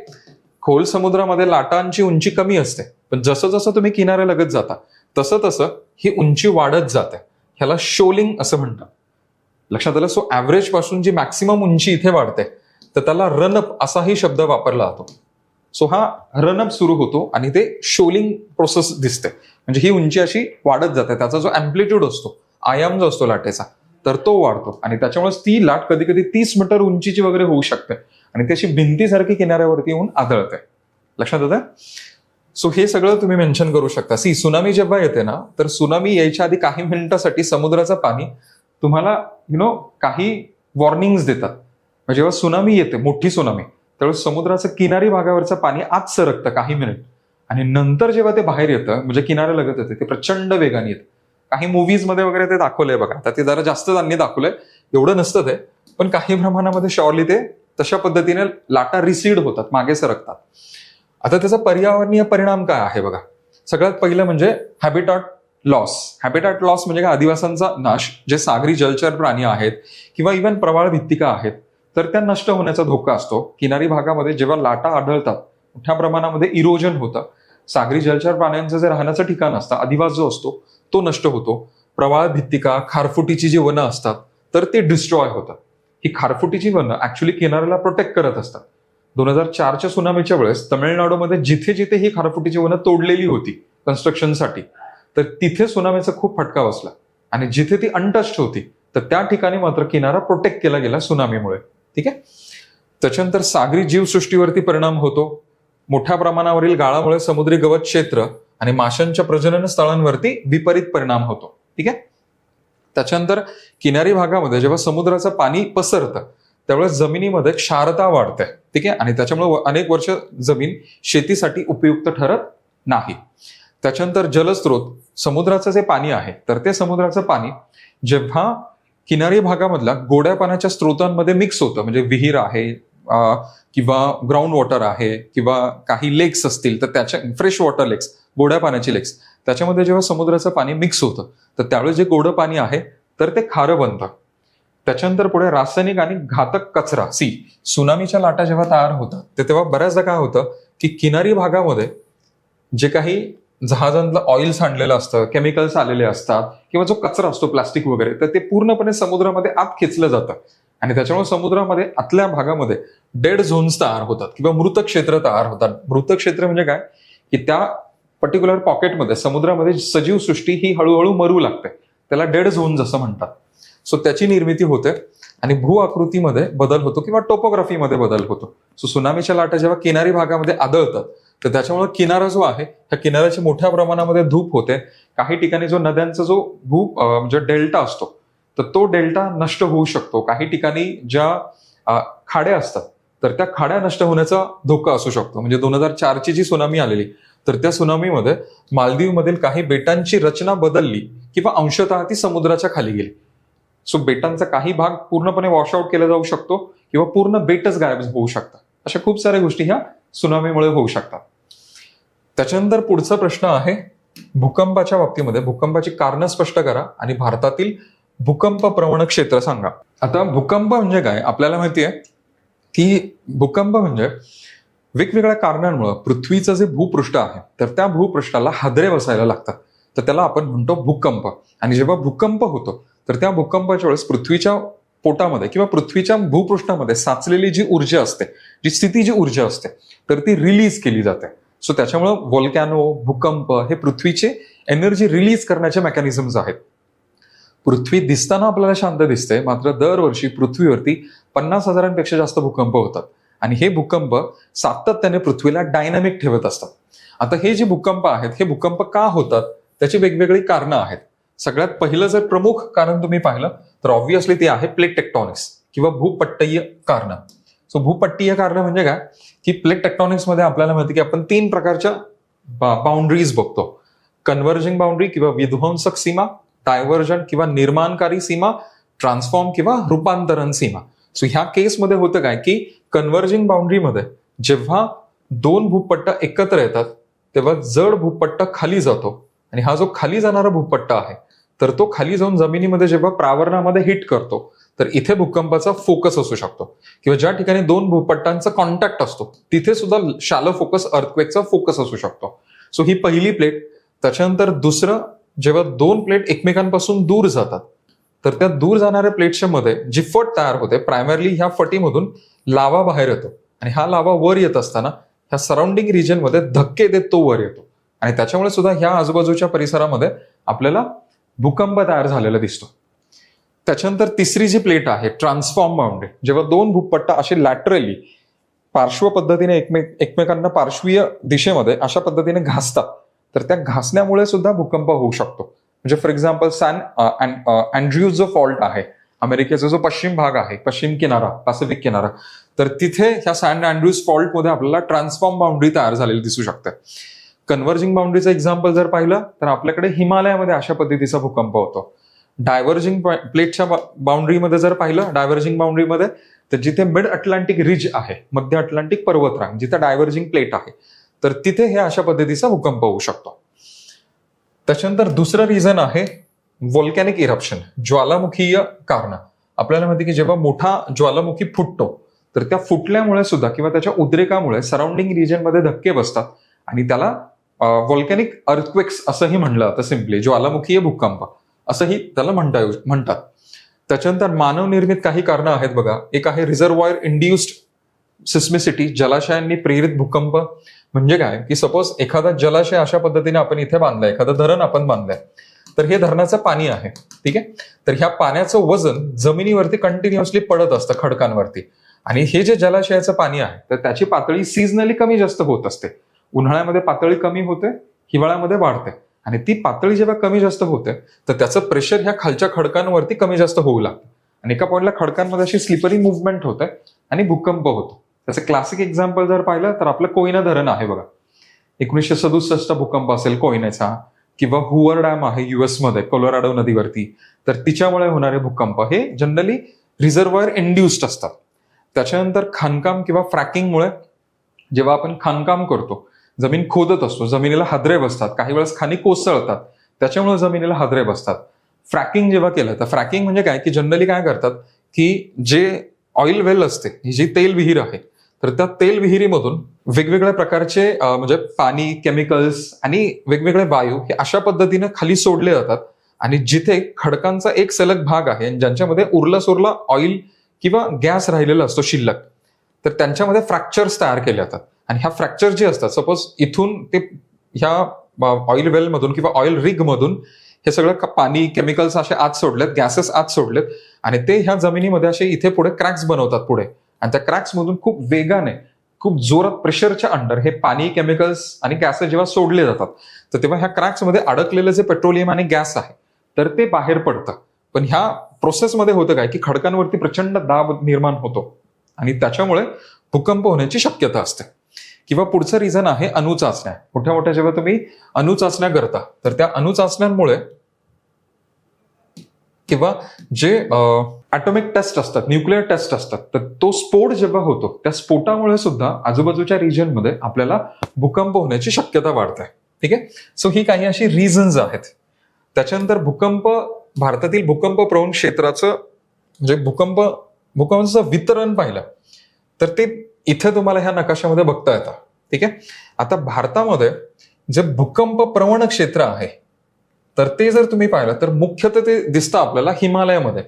खोल समुद्रामध्ये लाटांची उंची कमी असते, पण जसं जसं तुम्ही किनाऱ्यालगत जाता तसं तसं ही उंची वाढत जाते. ह्याला शोलिंग असं म्हणतात. लक्षात आलं. सो ऍव्हरेज पासून जी मॅक्सिमम उंची इथे वाढते तर त्याला रनअप असाही शब्द वापरला जातो. सो हा रनअप सुरू होतो आणि ते शोलिंग प्रोसेस दिसते. म्हणजे ही उंची अशी वाढत जाते, त्याचा जो अँप्लिट्यूड असतो, आयाम जो असतो लाटेचा, तर तो वाढतो आणि त्याच्यामुळे ती लाट कधी कधी 30 मीटर उंचीची वगैरे होऊ शकते आणि त्याची भिंतीसारखी किनाऱ्यावरती येऊन आदळते. लक्षात येतं. सो हे सगळं तुम्ही मेन्शन करू शकता. सुनामी जेव्हा येते ना, तर सुनामी यायच्या आधी काही मिनिटासाठी समुद्राचं पाणी तुम्हाला काही वॉर्निंग्स देतात. जेव्हा सुनामी येते, मोठी सुनामी, त्यावेळेस समुद्राचं किनारी भागावरचं पाणी आत सरकतं काही मिनिट आणि नंतर जेव्हा ते बाहेर येतं, म्हणजे किनाऱ्यालगत येते, ते प्रचंड वेगाने येतं. काही मूव्हीज मध्ये वगैरे ते दाखवलंय बघा. आता ते जरा जास्त त्यांनी दाखवलंय, एवढं नसतं ते, पण काही प्रमाणामध्ये शॉर्ली ते तशा पद्धतीने लाटा रिसीड होतात, मागे सरकतात. आता त्याचा पर्यावरणीय परिणाम काय आहे बघा. सगळ्यात पहिलं म्हणजे हॅबिटॅट लॉस. हॅबिटॅट लॉस म्हणजे काय, अधिवासांचा नाश. जे सागरी जलचर प्राणी आहेत किंवा इव्हन प्रवाळ भित्तिका आहेत तर त्या नष्ट होण्याचा धोका असतो. किनारी भागामध्ये जेव्हा लाटा आढळतात मोठ्या प्रमाणामध्ये इरोजन होतं. सागरी जलचर प्राण्यांचं जे राहण्याचं ठिकाण असतं, अधिवास जो असतो तो नष्ट होतो. प्रवाळ भित्तिका, खारफुटीची जी वनं असतात तर ते डिस्ट्रॉय होतात. ही खारफुटीची वनं ऍक्च्युली किनाऱ्याला प्रोटेक्ट करत असतात. 2004च्या सुनामीच्या वेळेस तमिळनाडूमध्ये जिथे जिथे ही खारफुटीची वनं तोडलेली होती कन्स्ट्रक्शनसाठी, तर तिथे सुनामीचा खूप फटका बसला आणि जिथे ती अनटच्ड होती तर त्या ठिकाणी मात्र किनारा प्रोटेक्ट केला गेला सुनामीमुळे. ठीक आहे. त्याच्यानंतर सागरी जीवसृष्टीवरती परिणाम होतो. मोठ्या प्रमाणावरील गाळामुळे समुद्री गवत क्षेत्र आणि माशांच्या प्रजनन स्थळांवरती विपरीत परिणाम होतो. ठीक आहे. त्याच्यानंतर किनारी भागामध्ये जेव्हा समुद्राचं पाणी पसरतं त्यावेळेस जमिनीमध्ये क्षारता वाढते. ठीक आहे. आणि त्याच्यामुळे अनेक वर्ष जमीन शेतीसाठी उपयुक्त ठरत नाही. त्याच्यानंतर जलस्रोत. समुद्राचं जे पाणी आहे तर ते समुद्राचं पाणी जेव्हा किनारी भागामधल्या गोड्या पाण्याच्या स्रोतांमध्ये मिक्स होतं, म्हणजे विहीर आहे किंवा ग्राउंड वॉटर आहे किंवा काही लेक्स असतील तर त्याच्या फ्रेश वॉटर लेक्स, गोड्या पाण्याची लेक्स, त्याच्यामध्ये जेव्हा समुद्राचं पाणी मिक्स होतं तर त्यावेळेस जे गोडं पाणी आहे तर ते खारं बनतं. त्याच्यानंतर पुढे रासायनिक आणि घातक कचरा. सुनामीच्या लाटा जेव्हा तयार होतात ते तेव्हा बऱ्याचदा काय होतं की किनारी भागामध्ये जे काही जहाजांतलं ऑइल सांडलेलं असतं, केमिकल्स आलेले असतात किंवा जो कचरा असतो प्लास्टिक वगैरे, तर ते पूर्णपणे समुद्रामध्ये आत खेचलं जातं आणि त्याच्यामुळे समुद्रामध्ये आतल्या भागामध्ये डेड झोन्स तयार होतात किंवा मृत क्षेत्र तयार होतात. मृत क्षेत्र म्हणजे काय की त्या पर्टिक्युलर पॉकेटमध्ये समुद्रामध्ये सजीव सृष्टी ही हळूहळू मरू लागते, त्याला डेड झोन्स असं म्हणतात. सो त्याची निर्मिती होते आणि भू आकृतीमध्ये बदल होतो किंवा टोपोग्राफीमध्ये बदल होतो. सो सुनामीच्या लाटा जेव्हा किनारी भागामध्ये आदळतात तर त्याच्यामुळे किनारा जो आहे त्या किनाऱ्याची मोठ्या प्रमाणामध्ये धूप होते. काही ठिकाणी जो नद्यांचा जो म्हणजे डेल्टा असतो तर तो डेल्टा नष्ट होऊ शकतो. काही ठिकाणी ज्या खाड्या असतात तर त्या खाड्या नष्ट होण्याचा धोका असू शकतो. म्हणजे 2004ची जी सुनामी आलेली तर त्या सुनामीमध्ये मालदीवमधील काही बेटांची रचना बदलली किंवा अंशतः ती समुद्राच्या खाली गेली. सो बेटांचा काही भाग पूर्णपणे वॉशआउट केला जाऊ शकतो किंवा पूर्ण बेटच गायब होऊ शकतात. अशा खूप साऱ्या गोष्टी ह्या सुनामीमुळे होऊ शकतात. त्याच्यानंतर पुढचा प्रश्न आहे भूकंपाच्या बाबतीमध्ये भूकंपाची कारणं स्पष्ट करा आणि भारतातील भूकंप प्रवण क्षेत्र सांगा. आता भूकंप म्हणजे काय आपल्याला माहिती आहे की भूकंप म्हणजे वेगवेगळ्या कारणांमुळे पृथ्वीचं जे भूपृष्ठ आहे तर त्या भूपृष्ठाला हादरे बसायला लागतात, तर त्याला आपण म्हणतो भूकंप. आणि जेव्हा भूकंप होतो तर त्या भूकंपाच्या वेळेस पृथ्वीच्या पोटामध्ये किंवा पृथ्वीच्या भूपृष्ठामध्ये साचलेली जी ऊर्जा असते, जी स्थितीची ऊर्जा असते तर ती रिलीज केली जाते. सो त्याच्यामुळं व्होल्कॅनो, भूकंप हे पृथ्वीचे एनर्जी रिलीज करण्याचे मेकॅनिझम्स आहेत. पृथ्वी दिसताना आपल्याला शांत दिसते, मात्र दरवर्षी पृथ्वीवरती 50,000पेक्षा जास्त भूकंप होतात आणि हे भूकंप सातत्याने पृथ्वीला डायनामिक ठेवत असतात. आता हे जे भूकंप आहेत हे भूकंप का होतात त्याची वेगवेगळी कारणं आहेत. सगळ्यात पहिलं जर प्रमुख कारण तुम्ही पाहिलं तर ऑब्व्हियसली ते आहे प्लेट टेक्टॉनिक्स किंवा भूपट्टीय कारणं. सो भूपट्टीय कारणं म्हणजे काय की प्लेट टेक्टॉनिक्स मध्ये आपल्याला माहिती की आपण 3 प्रकारच्या बाउंड्रीज बघतो. कन्व्हर्जिंग बाउंड्री किंवा विध्वंसक सीमा, डायव्हर्जंट किंवा निर्माणकारी सीमा, ट्रान्सफॉर्म किंवा रूपांतरण सीमा. सो ह्या केसमध्ये होतं काय की कन्व्हर्जिंग बाउंड्रीमध्ये जेव्हा 2 भूपट्ट एकत्र येतात तेव्हा जड भूपट्ट खाली जातो आणि हा जो खाली जाणारा भूपट्ट आहे तर तो खाली जाऊन जमिनीमध्ये जेव्हा प्रावरणामध्ये हिट करतो तर इथे भूकंपाचा फोकस असू शकतो किंवा ज्या ठिकाणी 2 भूपट्टांचा कॉन्टॅक्ट असतो तिथे सुद्धा शॅलो फोकस अर्थक्वेकचा फोकस असू शकतो. सो ही पहिली प्लेट. त्याच्यानंतर दुसरं, जेव्हा 2 प्लेट एकमेकांपासून दूर जातात तर त्या दूर जाणाऱ्या प्लेटच्या मध्ये जी फट तयार होते, प्रायमरली ह्या फटीमधून लावा बाहेर येतो आणि हा लावा वर येत असताना ह्या सराउंडिंग रिजनमध्ये धक्के देत तो वर येतो आणि त्याच्यामुळे सुद्धा ह्या आजूबाजूच्या परिसरामध्ये आपल्याला भूकंप तयार झालेला दिसतो. त्याच्यानंतर तिसरी जी प्लेट आहे ट्रान्सफॉर्म बाउंड्री. जेव्हा 2 भूपट्ट असे लॅटरली पार्श्व पद्धतीने एकमेकांना पार्श्वीय दिशेमध्ये अशा पद्धतीने घासतात तर त्या घासण्यामुळे सुद्धा भूकंप होऊ शकतो. म्हणजे फॉर एक्झाम्पल अँड्र्यूज जो फॉल्ट आहे अमेरिकेचा जो पश्चिम भाग आहे, पश्चिम किनारा, पॅसिफिक किनारा, तर तिथे ह्या सॅन अँड्र्यूज फॉल्टमध्ये आपल्याला ट्रान्सफॉर्म बाउंड्री तयार झालेली दिसू शकते. कन्व्हर्जिंग बाउंड्रीचं एक्झाम्पल जर पाहिलं तर आपल्याकडे हिमालयामध्ये अशा पद्धतीचा भूकंप होतो. डायव्हर्जिंग प्लेटच्या बाउंड्रीमध्ये जर पाहिलं, डायव्हर्जिंग बाउंड्रीमध्ये तर जिथे मिड अटलांटिक रिज आहे, मध्य अटलांटिक पर्वतरांग, जिथे डायव्हर्जिंग प्लेट आहे तर तिथे हे अशा पद्धतीचा भूकंप होऊ शकतो. त्याच्यानंतर दुसरं रिझन आहे व्होल्कॅनिक इरप्शन, ज्वालामुखीय कारण. आपल्याला माहिती की जेव्हा मोठा ज्वालामुखी फुटतो तर त्या फुटल्यामुळे सुद्धा किंवा त्याच्या उद्रेकामुळे सराउंडिंग रिजनमध्ये धक्के बसतात आणि त्याला व्होल्कॅनिक अर्थक्वेक्स असंही म्हणलं जातं, सिम्पली ज्वालामुखीय भूकंप असंही त्याला म्हणतात. त्याच्यानंतर मानवनिर्मित काही कारणं आहेत बघा. एक आहे रिझर्वॉयर इंड्युस्ड सिस्मिसिटी, जलाशयांनी प्रेरित भूकंप. म्हणजे काय की सपोज एखादा जलाशय अशा पद्धतीने आपण इथे बांधलाय, एखादं धरण आपण बांधलंय तर हे धरणाचं पाणी आहे, ठीक आहे. तर ह्या पाण्याचं वजन जमिनीवरती कंटिन्युअसली पडत असतं खडकांवरती आणि हे जे जलाशयाचं पाणी आहे तर त्याची पातळी सीझनली कमी जास्त होत असते. उन्हाळ्यामध्ये पातळी कमी होते, हिवाळ्यामध्ये वाढते आणि ती पातळी जेव्हा कमी जास्त होते तर त्याचं प्रेशर ह्या खालच्या खडकांवरती कमी जास्त होऊ लागतं आणि एका पॉईंटला खडकांमध्ये अशी स्लिपरी मुवमेंट होते आणि भूकंप होतो. त्याचं क्लासिक एक्झाम्पल जर पाहिलं तर आपलं कोयना धरण आहे बघा. 1967 भूकंप असेल कोयनेचा, किंवा हुवर डॅम आहे US मध्ये कोलोराडो नदीवरती, तर तिच्यामुळे होणारे भूकंप हे जनरली रिझर्वॉयर इंड्युस्ड असतात. त्याच्यानंतर खाणकाम किंवा फ्रॅकिंगमुळे, जेव्हा आपण खाणकाम करतो, जमीन खोदत असतो, जमिनीला हादरे बसतात, काही वेळेस खाणी कोसळतात, त्याच्यामुळे जमिनीला हादरे बसतात. फ्रॅकिंग जेव्हा केलं तर फ्रॅकिंग म्हणजे काय की जनरली काय करतात की जे ऑइल वेल असते, ही जी तेल विहीर आहे, तर त्या तेल विहिरीमधून वेगवेगळ्या प्रकारचे म्हणजे पाणी, केमिकल्स आणि वेगवेगळे वायू हे अशा पद्धतीने खाली सोडले जातात आणि जिथे खडकांचा एक सलग भाग आहे ज्यांच्यामध्ये उरला सुरला ऑइल किंवा गॅस राहिलेला असतो शिल्लक, तर त्यांच्यामध्ये फ्रॅक्चर्स तयार केले जातात. आणि ह्या फ्रॅक्चर जे असतात, सपोज इथून ते ह्या ऑइल वेल मधून किंवा ऑइल रिग मधून हे सगळं पाणी, केमिकल्स असे आत सोडलेत, गॅसेस आत सोडलेत आणि ते ह्या जमिनीमध्ये असे इथे पुढे क्रॅक्स बनवतात पुढे. आणि त्या क्रॅक्स मधून खूप वेगाने, खूप जोरात प्रेशरच्या अंडर हे पाणी, केमिकल्स आणि गॅसेस जेव्हा सोडले जातात, तर तेव्हा ह्या क्रॅक्स मध्ये अडकलेलं जे पेट्रोलियम आणि गॅस आहे तर ते बाहेर पडतं. पण ह्या प्रोसेसमध्ये होतं काय की खडकांवरती प्रचंड दाब निर्माण होतो आणि त्याच्यामुळे भूकंप होण्याची शक्यता असते. किंवा पुढचं रिझन आहे अणुचाचण्या. मोठ्या मोठ्या जेव्हा तुम्ही अणुचाचण्या करता, तर त्या अणुचाचण्यांमुळे किंवा जे ॲटॉमिक टेस्ट असतात, न्यूक्लिअर टेस्ट असतात, तर तो स्फोट जेव्हा होतो त्या स्फोटामुळे सुद्धा आजूबाजूच्या रिजनमध्ये आपल्याला भूकंप होण्याची शक्यता वाढते. ठीक आहे. सो ही काही अशी रिझन्स आहेत. त्याच्यानंतर भूकंप, भारतातील भूकंप प्रवण क्षेत्राचं म्हणजे भूकंपाचं वितरण पाहिलं तर ते इथे तुम्हाला ह्या नकाशामध्ये बघता येतं. ठीक आहे. आता भारतामध्ये जे भूकंप प्रवण क्षेत्र आहे तर ते जर तुम्ही पाहिलं तर मुख्यतः ते दिसतं आपल्याला हिमालयामध्ये.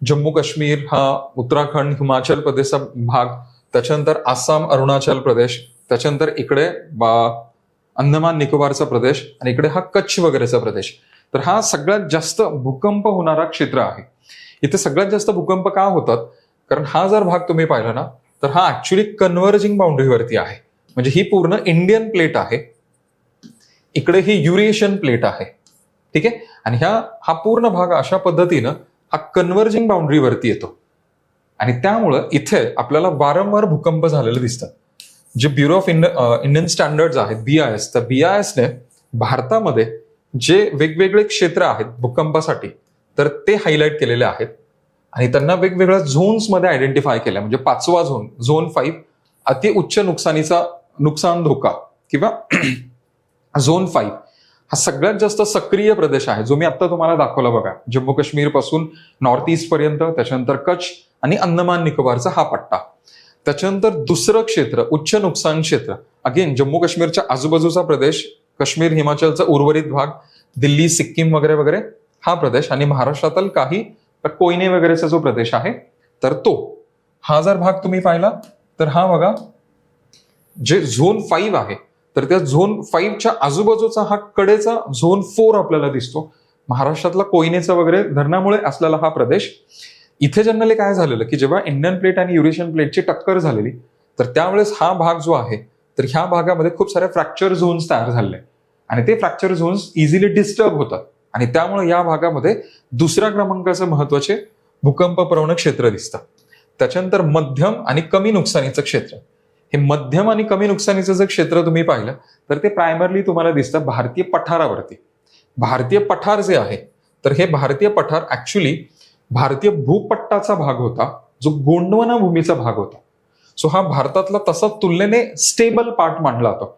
जम्मू काश्मीर, हा उत्तराखंड, हिमाचल प्रदेशचा भाग, त्याच्यानंतर आसाम, अरुणाचल प्रदेश, त्याच्यानंतर इकडे अंदमान निकोबारचा प्रदेश आणि इकडे हा कच्छ वगैरेचा प्रदेश. तर हा सगळ्यात जास्त भूकंप होणारा क्षेत्र आहे. इथे सगळ्यात जास्त भूकंप का होतात, कारण हा जर भाग तुम्ही पाहिला ना तर हा ऍक्च्युली कन्व्हर्जिंग बाउंड्रीवरती आहे. म्हणजे ही पूर्ण इंडियन प्लेट आहे, इकडे ही युरेशियन प्लेट आहे. ठीक आहे. आणि हा पूर्ण भाग अशा पद्धतीनं हा कन्व्हर्जिंग बाउंड्रीवरती येतो आणि त्यामुळं इथे आपल्याला वारंवार भूकंप झालेले दिसतात. जे ब्युरो ऑफ इंडियन स्टँडर्ड्स आहेत, BIS, तर BISने भारतामध्ये जे वेगवेगळे क्षेत्र आहेत भूकंपासाठी तर ते हायलाईट केलेले आहेत आणि त्यांना वेगवेगळ्या झोन्समध्ये आयडेंटिफाय केल्या. म्हणजे 5वा झोन, झोन 5, अति उच्च नुकसान धोका किंवा झोन 5 हा सगळ्यात जास्त सक्रिय प्रदेश आहे, जो मी आता तुम्हाला दाखवला बघा. जम्मू काश्मीर पासून नॉर्थ ईस्ट पर्यंत, त्याच्यानंतर कच्छ आणि अंदमान निकोबारचा हा पट्टा. त्याच्यानंतर दुसरं क्षेत्र उच्च नुकसान क्षेत्र, अगेन जम्मू काश्मीरच्या आजूबाजूचा प्रदेश, काश्मीर, हिमाचलचा उर्वरित भाग, दिल्ली, सिक्कीम वगैरे वगैरे हा प्रदेश आणि महाराष्ट्रातील काही कोयने वगैरेचा जो प्रदेश आहे तर तो. हा जर भाग तुम्ही पाहिला तर हा बघा जे झोन 5 आहे तर त्या झोन 5च्या आजूबाजूचा हा कडेचा झोन 4 आपल्याला दिसतो. महाराष्ट्रातला कोयनेचा वगैरे धरणामुळे असलेला हा प्रदेश. इथे जनरली काय झालेलं की जेव्हा इंडियन प्लेट आणि युरेशियन प्लेटची टक्कर झालेली तर त्यावेळेस हा भाग जो आहे तर ह्या भागामध्ये खूप सारे फ्रॅक्चर झोन्स तयार झाले आणि ते फ्रॅक्चर झोन्स इझिली डिस्टर्ब होतात आणि त्यामुळे या भागामध्ये दुसऱ्या क्रमांकाचे महत्वाचे भूकंप प्रवण क्षेत्र दिसतं. त्याच्यानंतर मध्यम आणि कमी नुकसानीचं क्षेत्र. हे मध्यम आणि कमी नुकसानीचं जर क्षेत्र तुम्ही पाहिलं तर ते प्रायमरली तुम्हाला दिसतं भारतीय पठारावरती. भारतीय पठार जे आहे तर हे भारतीय पठार ऍक्च्युली भारतीय भूपट्टाचा भाग होता, जो गोंडवाना भूमीचा भाग होता. सो हा भारतातला तसा तुलनेने स्टेबल पार्ट मानला जातो.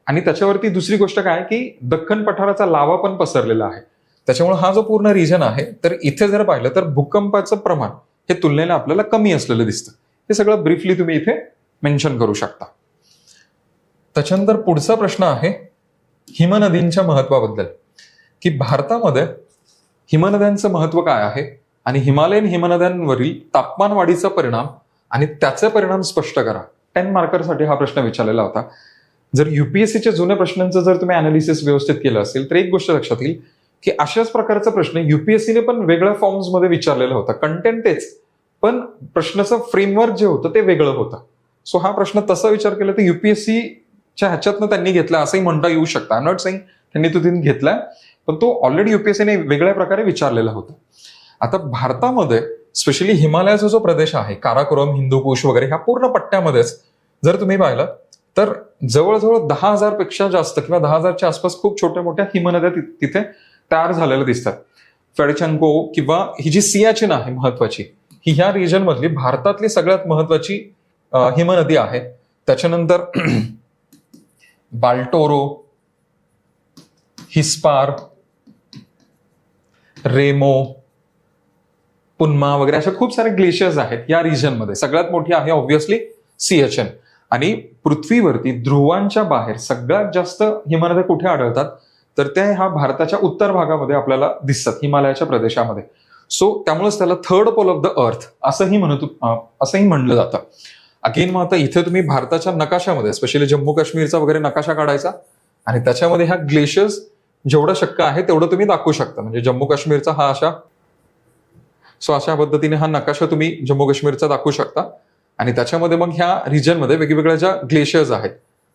आणि त्याच्यावरती दुसरी गोष्ट काय की दख्खन पठाराचा लावा पण पसरलेला आहे. त्याच्यामुळे हा जो पूर्ण रिजन आहे तर इथे जर पाहिलं तर भूकंपाचं प्रमाण हे तुलनेने आपल्याला कमी असलेलं दिसतं. हे सगळं ब्रीफली तुम्ही इथे मेन्शन करू शकता. त्याच्यानंतर पुढचा प्रश्न आहे हिमनदींच्या महत्वाबद्दल, की भारतामध्ये हिमनद्यांचं महत्व काय आहे आणि हिमालयन हिमनद्यांवरील तापमान वाढीचा परिणाम आणि त्याचे परिणाम स्पष्ट करा. 10 मार्करसाठी हा प्रश्न विचारलेला होता. जर UPSCच्या जुन्या प्रश्नांचं जर तुम्ही अनालिसिस व्यवस्थित केलं असेल तर एक गोष्ट लक्षात येईल की अशाच प्रकारचा प्रश्न UPSCने पण वेगळ्या फॉर्म्समध्ये विचारलेला होता. कंटेंट तेच, पण प्रश्नाचं फ्रेमवर्क जे होतं ते वेगळं होतं. सो हा प्रश्न तसा विचार केला तर UPSCच्या ह्याच्यातनं त्यांनी घेतला असंही म्हणता येऊ शकतं. आय एम नॉट सेइंग त्यांनी तो तिथे घेतलाय, पण तो ऑलरेडी UPSCने वेगळ्या प्रकारे विचारलेला होता. आता भारतामध्ये स्पेशली हिमालयाचा जो प्रदेश आहे, काराकोरम, हिंदूकुश वगैरे ह्या पूर्ण पट्ट्यामध्येच जर तुम्ही पाहिलं तर जवळजवळ 10,000 पेक्षा जास्त किंवा 10,000च्या आसपास खूप छोट्या मोठ्या हिमनद्या तिथे तयार झालेल्या दिसतात. फेडचंको किंवा ही जी सियाचीन आहे महत्वाची, ही ह्या रिजन मधली भारतातली सगळ्यात महत्वाची हिमनदी आहे. त्याच्यानंतर बाल्टोरो, हिस्पार, रेमो, पुन्मा वगैरे अशा खूप सारे ग्लेशियर्स आहेत या रिजनमध्ये. सगळ्यात मोठी आहे ऑब्व्हियसली CHN. आणि पृथ्वीवरती ध्रुवांच्या बाहेर सगळ्यात जास्त हिमनद्या कुठे आढळतात, तर त्या ह्या भारताच्या उत्तर भागामध्ये आपल्याला दिसतात, हिमालयाच्या प्रदेशामध्ये. सो त्यामुळेच त्याला third pole of the earth असंही म्हणलं जातं. अगेन मग आता इथे तुम्ही भारताच्या नकाशामध्ये स्पेशली जम्मू काश्मीरचा वगैरे नकाशा काढायचा आणि त्याच्यामध्ये ह्या ग्लेशियर्स जेवढं शक्य आहे तेवढं तुम्ही दाखवू शकता. म्हणजे जम्मू काश्मीरचा हा अशा पद्धतीने हा नकाशा तुम्ही जम्मू काश्मीरचा दाखवू शकता. आणि त्याच्यामध्ये मग ह्या रिजनमध्ये वेगवेगळ्या ज्या ग्लेशियर्स आहेत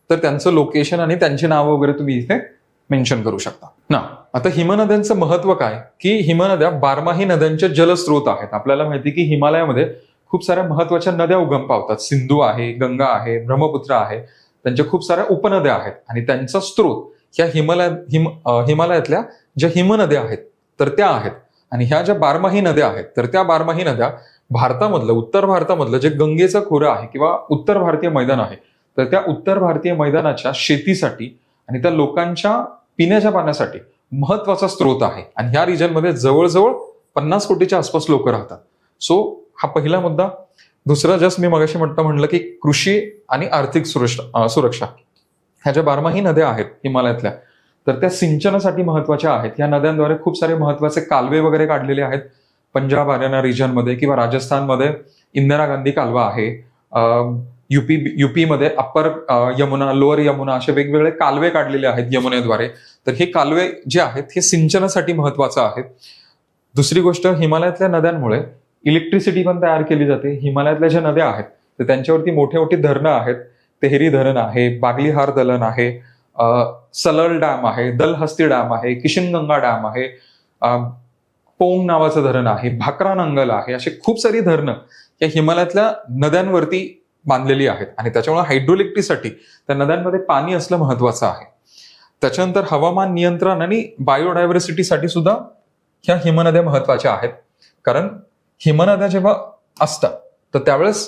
तर त्यांचं लोकेशन आणि त्यांची नावं वगैरे तुम्ही इथे मेन्शन करू शकता ना. आता हिमनद्यांचं महत्व काय, की हिमनद्या बारमाही नद्यांचे जलस्रोत आहेत. आपल्याला माहिती की हिमालयामध्ये खूप साऱ्या महत्वाच्या नद्या उगम पावतात. सिंधू आहे, गंगा आहे, ब्रह्मपुत्र आहे, त्यांच्या खूप साऱ्या उपनद्या आहेत आणि त्यांचा स्रोत ह्या हिमालयातल्या ज्या हिमनद्या आहेत तर त्या आहेत. आणि ह्या ज्या बारमाही नद्या आहेत तर त्या बारमाही नद्या उत्तर भारतामधलं जे गंगेचं खोरं आहे किंवा उत्तर भारतीय मैदान आहे तर त्या उत्तर भारतीय मैदानाच्या शेतीसाठी आणि त्या लोकांच्या पिण्याच्या पाण्यासाठी महत्वाचा स्रोत आहे. आणि ह्या रिजनमध्ये जवळजवळ 50 कोटीच्या आसपास लोक राहतात. सो हा पहिला मुद्दा. दुसरा जस्ट मी मगाशी म्हणलं की कृषी आणि आर्थिक सुरक्षा. ह्या ज्या बारमाही नद्या आहेत हिमालयातल्या तर त्या सिंचनासाठी महत्वाच्या आहेत. या नद्यांद्वारे खूप सारे महत्वाचे कालवे वगैरे काढलेले आहेत. पंजाब हरियाणा रिजनमध्ये किंवा राजस्थानमध्ये इंदिरा गांधी कालवा आहे. युपीमध्ये अप्पर यमुना, लोअर यमुना असे वेगवेगळे कालवे काढलेले आहेत यमुनेद्वारे. तर हे कालवे जे आहेत हे सिंचनासाठी महत्वाचं आहेत. दुसरी गोष्ट, हिमालयातल्या नद्यांमुळे इलेक्ट्रिसिटी पण तयार केली जाते. हिमालयातल्या ज्या नद्या आहेत तर त्यांच्यावरती मोठी मोठी धरणं आहेत. तेहरी धरण आहे, बागलीहार धरण आहे, सलल डॅम आहे, दलहस्ती डॅम आहे, किशनगंगा डॅम आहे, पोंग नावाचं धरण आहे, भाकरा नंगल आहे. अशी खूप सारी धरणं या हिमालयातल्या नद्यांवरती बांधलेली आहेत आणि त्याच्यामुळे हायड्रोइलेक्ट्रिसिटी त्या नद्यांमध्ये पाणी असलं महत्वाचं आहे. त्याच्यानंतर हवामान नियंत्रण आणि बायोडायव्हर्सिटीसाठी सुद्धा ह्या हिमनद्या महत्वाच्या आहेत. कारण हिमनद्या जेव्हा असतात तर त्यावेळेस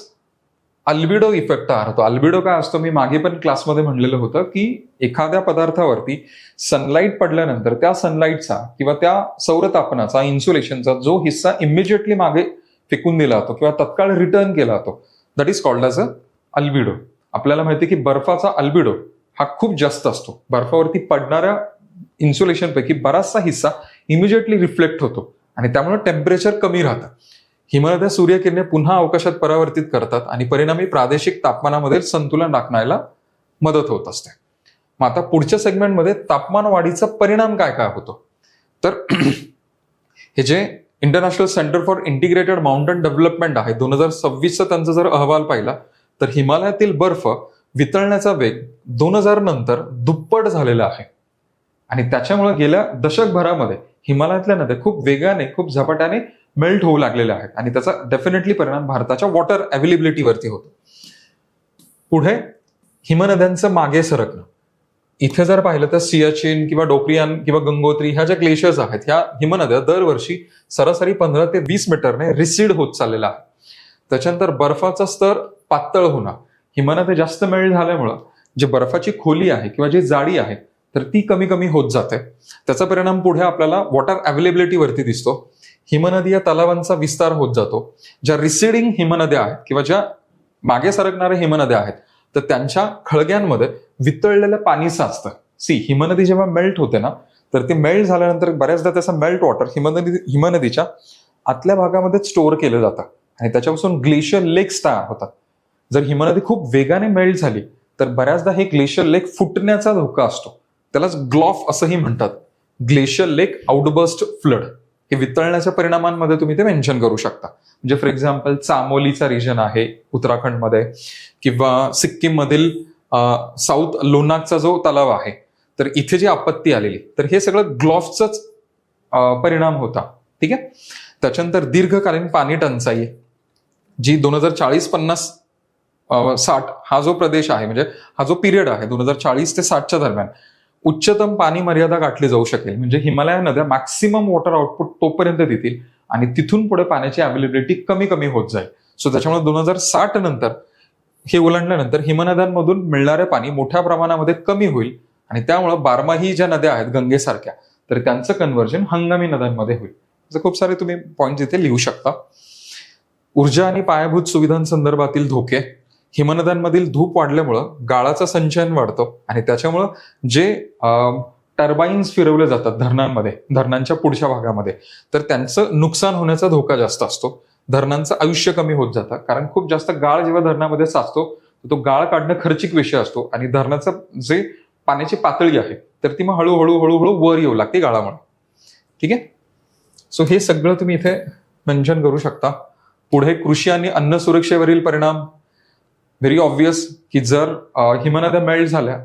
अल्बिडो इफेक्ट तयार होतो. अल्बिडो काय असतो, मी मागे पण क्लासमध्ये म्हणलेलं होतं की एखाद्या पदार्थावरती सनलाईट पडल्यानंतर त्या सनलाईटचा किंवा त्या सौरतापनाचा, इन्सुलेशनचा जो हिस्सा इमिजिएटली मागे फेकून दिला जातो किंवा तत्काळ रिटर्न केला जातो, that is called as a albedo. आपल्याला माहिती की बर्फाचा अल्बिडो हा खूप जास्त असतो. बर्फावरती पडणाऱ्या इन्सुलेशनपैकी बराचसा हिस्सा इमिजिएटली रिफ्लेक्ट होतो आणि त्यामुळे टेम्परेचर कमी राहतं. हिमनद्या सूर्यकिरणे पुन्हा अवकाशात परावर्तित करतात आणि परिणामी प्रादेशिक तापमानामध्ये संतुलन राखण्याला मदत होत असते. मग आता पुढच्या सेगमेंटमध्ये तापमान वाढीचा परिणाम काय काय होतो, तर हे जे international centre for integrated mountain development आहे 2026चा त्यांचा जर अहवाल पाहिला तर हिमालयातील बर्फ वितळण्याचा वेग 2000 नंतर दुप्पट झालेला आहे. आणि त्याच्यामुळे गेल्या दशकभरामध्ये हिमालयातल्या नद्या खूप वेगाने, खूप झपाट्याने मेल्ट होऊ लागलेल्या आहेत आणि त्याचा डेफिनेटली परिणाम भारताच्या वॉटर अवेलेबिलिटीवरती होतो. पुढे हिमनद्यांचं मागे सरकणं. इथे जर पाहिलं तर सियाचीन किंवा डोक्रियान किंवा गंगोत्री ह्या ज्या ग्लेशियर्स आहेत ह्या हिमनद्या दरवर्षी सरासरी 15 ते 20 मीटरने रिसीड होत चाललेला आहे. त्याच्यानंतर बर्फाचा स्तर पातळ होणं. हिमनद्या जास्त मेल्ट झाल्यामुळं जी बर्फाची खोली आहे किंवा जी जाडी आहे तर ती कमी कमी होत जाते. त्याचा परिणाम पुढे आपल्याला वॉटर अवेलेबिलिटीवरती दिसतो. हिमनदीय तलावांचा विस्तार होत जातो. ज्या रिसिडिंग हिमनद्या आहेत किंवा ज्या मागे सरकणाऱ्या हिमनद्या आहेत तर त्यांच्या खळग्यांमध्ये वितळलेलं पाणी साचतं. हिमनदी जेव्हा मेल्ट होते ना तर ती मेल्ट झाल्यानंतर बऱ्याचदा त्याचं मेल्ट वॉटर हिमनदीच्या आतल्या भागामध्ये स्टोअर केलं जातं आणि त्याच्यापासून ग्लेशियर लेक्स तयार होतात. जर हिमनदी खूप वेगाने मेल्ट झाली तर बऱ्याचदा हे ग्लेशियर लेक फुटण्याचा धोका असतो. त्यालाच ग्लॉफ असंही म्हणतात, ग्लेशियर लेक आउटबर्स्ट फ्लड. हे वितळण्याच्या परिणामांमध्ये तुम्ही ते मेन्शन करू शकता. म्हणजे फॉर एक्झाम्पल चामोलीचा रिजन आहे उत्तराखंडमध्ये किंवा सिक्कीम मधील साऊथ लोनाकचा जो तलाव आहे तर इथे जी आपत्ती आलेली तर हे सगळं ग्लॉफचाच परिणाम होता. ठीक आहे. त्याच्यानंतर दीर्घकालीन पाणी टंचाई जी 2040-50 60 हा जो प्रदेश आहे म्हणजे हा जो पिरियड आहे 2040 ते 60च्या दरम्यान उच्चतम पाणी मर्यादा गाठली जाऊ शकेल. म्हणजे हिमालय नद्या मॅक्सिमम वॉटर आउटपुट तोपर्यंत देतील आणि तिथून पुढे पाण्याची अवेलेबिलिटी कमी कमी होत जाईल. सो त्याच्यामुळे 2060 नंतर हे ओलांडल्यानंतर हिमनद्यांमधून मिळणारे पाणी मोठ्या प्रमाणामध्ये कमी होईल आणि त्यामुळे बारमाही ज्या नद्या आहेत गंगेसारख्या तर त्यांचं कन्व्हर्जन हंगामी नद्यांमध्ये होईल. असं खूप सारे तुम्ही पॉईंट इथे लिहू शकता. ऊर्जा आणि पायाभूत सुविधांसंदर्भातील धोके. हिमनद्यांमधील धूप वाढल्यामुळं गाळाचं संचयन वाढतं आणि त्याच्यामुळं जे टर्बाईन्स फिरवले जातात धरणांमध्ये, धरणांच्या पुढच्या भागामध्ये, तर त्यांचं नुकसान होण्याचा धोका जास्त असतो. धरणांचं आयुष्य कमी होत जातं, कारण खूप जास्त गाळ जेव्हा धरणामध्ये साचतो तो गाळ काढणं खर्चिक विषय असतो आणि धरणाचं जे पाण्याची पातळी आहे तर ती मग हळूहळू हळूहळू वर येऊ लागते गाळामुळे. ठीक आहे. सो हे सगळं तुम्ही इथे मेन्शन करू शकता. पुढे कृषी आणि अन्न सुरक्षेवरील परिणाम. व्हेरी ऑब्विस की जर हिमनद्या मेल्ट झाल्या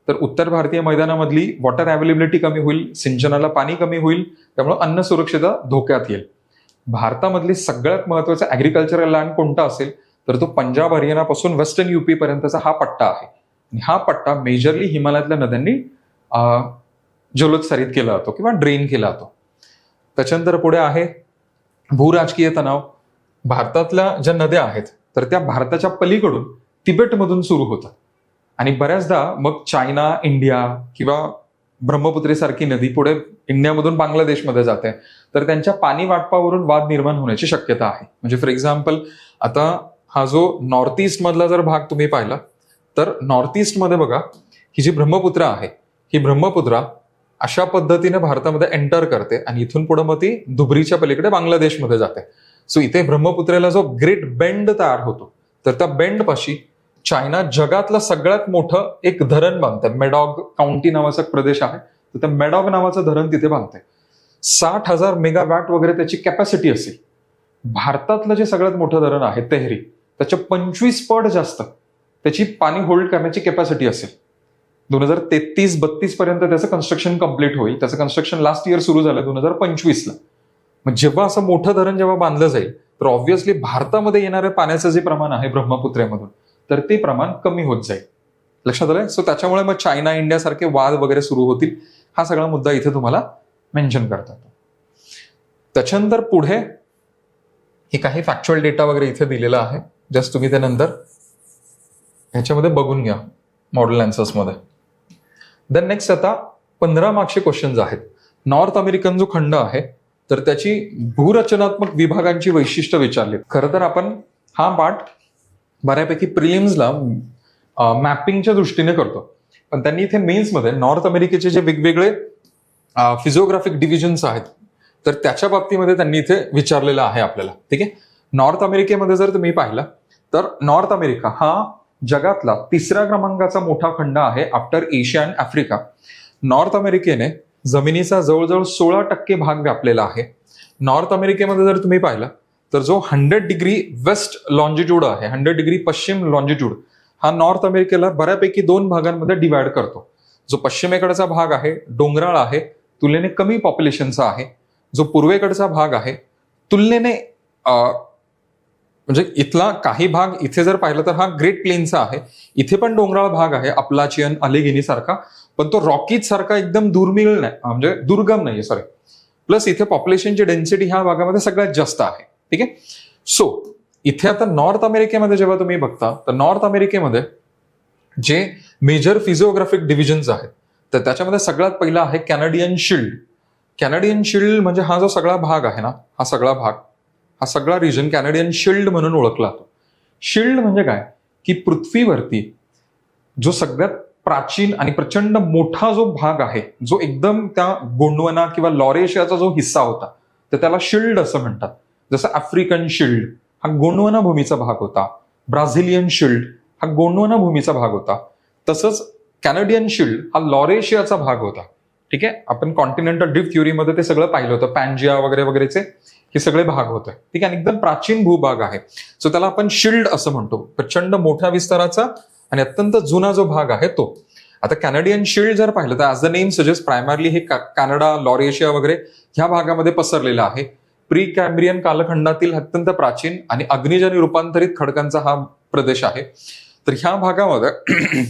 तर उत्तर भारतीय मैदानामधली वॉटर अवेलेबिलिटी कमी होईल, सिंचनाला पाणी कमी होईल, त्यामुळे अन्न सुरक्षितता धोक्यात येईल. भारतामधली सगळ्यात महत्वाचा ऍग्रिकल्चरल लँड कोणता असेल तर तो पंजाब हरियाणापासून वेस्टर्न युपी पर्यंतचा हा पट्टा आहे. आणि हा पट्टा मेजरली हिमालयातल्या नद्यांनी जलोत्सारित केला जातो किंवा ड्रेन केला जातो. त्याच्यानंतर पुढे आहे भूराजकीय तणाव. भारतातल्या ज्या नद्या आहेत तर त्या भारताच्या पलीकडून तिबेटमधून सुरू होतात आणि बऱ्याचदा मग चायना, इंडिया किंवा ब्रह्मपुत्रेसारखी नदी पुढे इंडियामधून बांगलादेशमध्ये जाते, तर त्यांच्या पाणी वाटपावरून वाद निर्माण होण्याची शक्यता आहे. म्हणजे फॉर एक्झाम्पल आता हा जो नॉर्थ ईस्ट मधला जर भाग तुम्ही पाहिला तर नॉर्थ ईस्ट मध्ये बघा ही जी ब्रह्मपुत्रा आहे, ही ब्रह्मपुत्रा अशा पद्धतीने भारतामध्ये एंटर करते आणि इथून पुढे मग ती धुबरीच्या पलीकडे बांगलादेशमध्ये जाते. सो इथे ब्रह्मपुत्रेला जो ग्रेट बेंड तयार होतो तर त्या बेंड पाशी चायना जगातलं सगळ्यात मोठं एक धरण बांधतंय. मेडॉग काउंटी नावाचा प्रदेश आहे, तर त्या मेडॉग नावाचं धरण तिथे बांधतंय. 60,000 मेगावॅट वगैरे त्याची कॅपॅसिटी असेल. भारतातलं जे सगळ्यात मोठं धरण आहे तेहरी, त्याच्या 25 पट जास्त त्याची पाणी होल्ड करण्याची कॅपॅसिटी असेल. 2033-32 पर्यंत त्याचं कन्स्ट्रक्शन कम्प्लीट होईल. त्याचं कन्स्ट्रक्शन लास्ट इयर सुरू झालं 2025ला. मग जेव्हा असं मोठं धरण जेव्हा बांधलं जाईल तर ऑब्व्हियसली भारतामध्ये येणाऱ्या पाण्याचं जे प्रमाण आहे ब्रह्मपुत्रेमधून तर ते प्रमाण कमी होत जाईल. लक्षात आलंय. सो त्याच्यामुळे मग चायना इंडिया सारखे वाद वगैरे सुरू होतील. हा सगळा मुद्दा इथे तुम्हाला मेन्शन करता येतो. त्याच्यानंतर पुढे हे काही फॅक्च्युअल डेटा वगैरे इथे दिलेला आहे. जस्ट तुम्ही त्यानंतर ह्याच्यामध्ये बघून घ्या मॉडेल अँसर्स मध्ये. देन नेक्स्ट आता 15 मार्क्सचे क्वेश्चन्स आहेत. नॉर्थ अमेरिकन जो खंड आहे तर त्याची भूरचनात्मक विभागांची वैशिष्ट्य विचारली. खरं तर आपण हा पाठ बऱ्यापैकी प्रिलिम्सला मॅपिंगच्या दृष्टीने करतो, पण त्यांनी इथे मेन्समध्ये नॉर्थ अमेरिकेचे जे वेगवेगळे फिजिओग्राफिक डिव्हिजन्स आहेत तर त्याच्या बाबतीमध्ये त्यांनी इथे विचारलेलं आहे आपल्याला. ठीक आहे. नॉर्थ अमेरिकेमध्ये जर तुम्ही पाहिलं तर नॉर्थ अमेरिका हा जगातला 3ऱ्या क्रमांकाचा मोठा खंड आहे after Asia and Africa. North अमेरिकेने जमिनीचा जवळजवळ 16% भाग व्यापलेला आहे. नॉर्थ अमेरिकेमध्ये जर तुम्ही पाहिलं तर जो 100 डिग्री वेस्ट लॉन्जिट्यूड आहे, 100 डिग्री पश्चिम लॉन्जिट्यूड, हा नॉर्थ अमेरिकेला बऱ्यापैकी 2 भागांमध्ये डिवाइड करतो. जो पश्चिमेकडचा भाग आहे डोंगराळ आहे, तुलनेने कमी पॉप्युलेशनचा आहे. जो पूर्वेकडचा भाग आहे तुलनेने म्हणजे इथला काही भाग इथे जर पाहिलं तर हा ग्रेट प्लेनचा आहे. इथे पण डोंगराळ भाग आहे अप्लाचियन, अलेघिनी सारखा, पण तो रॉकीज सारखा एकदम दुर्मिळ नाही, म्हणजे दुर्गम नाहीये. सॉरी. प्लस इथे पॉप्युलेशनची डेन्सिटी ह्या भागामध्ये सगळ्यात जास्त आहे. ठीक आहे. सो इथे आता नॉर्थ अमेरिकेमध्ये जेव्हा तुम्ही बघता तर नॉर्थ अमेरिकेमध्ये जे मेजर फिजिओग्राफिक डिव्हिजन्स आहेत तर त्याच्यामध्ये सगळ्यात पहिला आहे कॅनडियन शिल्ड. कॅनडियन शिल्ड म्हणजे हा जो सगळा भाग आहे ना, हा सगळा भाग, हा सगळा रिजन कॅनडियन शिल्ड म्हणून ओळखला जातो. शिल्ड म्हणजे काय की पृथ्वीवरती जो सगळ्यात प्राचीन आणि प्रचंड मोठा जो भाग आहे, जो एकदम त्या गोंडवाना किंवा लॉरेशियाचा जो हिस्सा होता तर त्याला शिल्ड असं म्हणतात. जसं आफ्रिकन शिल्ड हा गोंडवाना भूमीचा भाग होता, ब्राझिलियन शिल्ड हा गोंडवाना भूमीचा भाग होता, तसंच कॅनडियन शिल्ड हा लॉरेशियाचा भाग होता. ठीक आहे. आपण कॉन्टिनेंटल ड्रिफ्ट थ्योरीमध्ये ते सगळं पाहिलं होतं, पॅन्जिया वगैरे वगैरेचे हे सगळे भाग होते. ठीक आहे. एकदम प्राचीन भूभाग आहे. सो त्याला आपण शिल्ड असं म्हणतो. प्रचंड मोठ्या विस्ताराचा आणि अत्यंत जुना जो भाग आहे तो. आता कॅनडियन शिल्ड जर पाहिलं तर as the name suggest primarily हे कॅनडा, लॉरेशिया वगैरे ह्या भागामध्ये पसरलेलं आहे. प्री कॅम्ब्रियन कालखंडातील अत्यंत प्राचीन आणि अग्निजन्य रूपांतरित खडकांचा हा प्रदेश आहे. तर ह्या भागामध्ये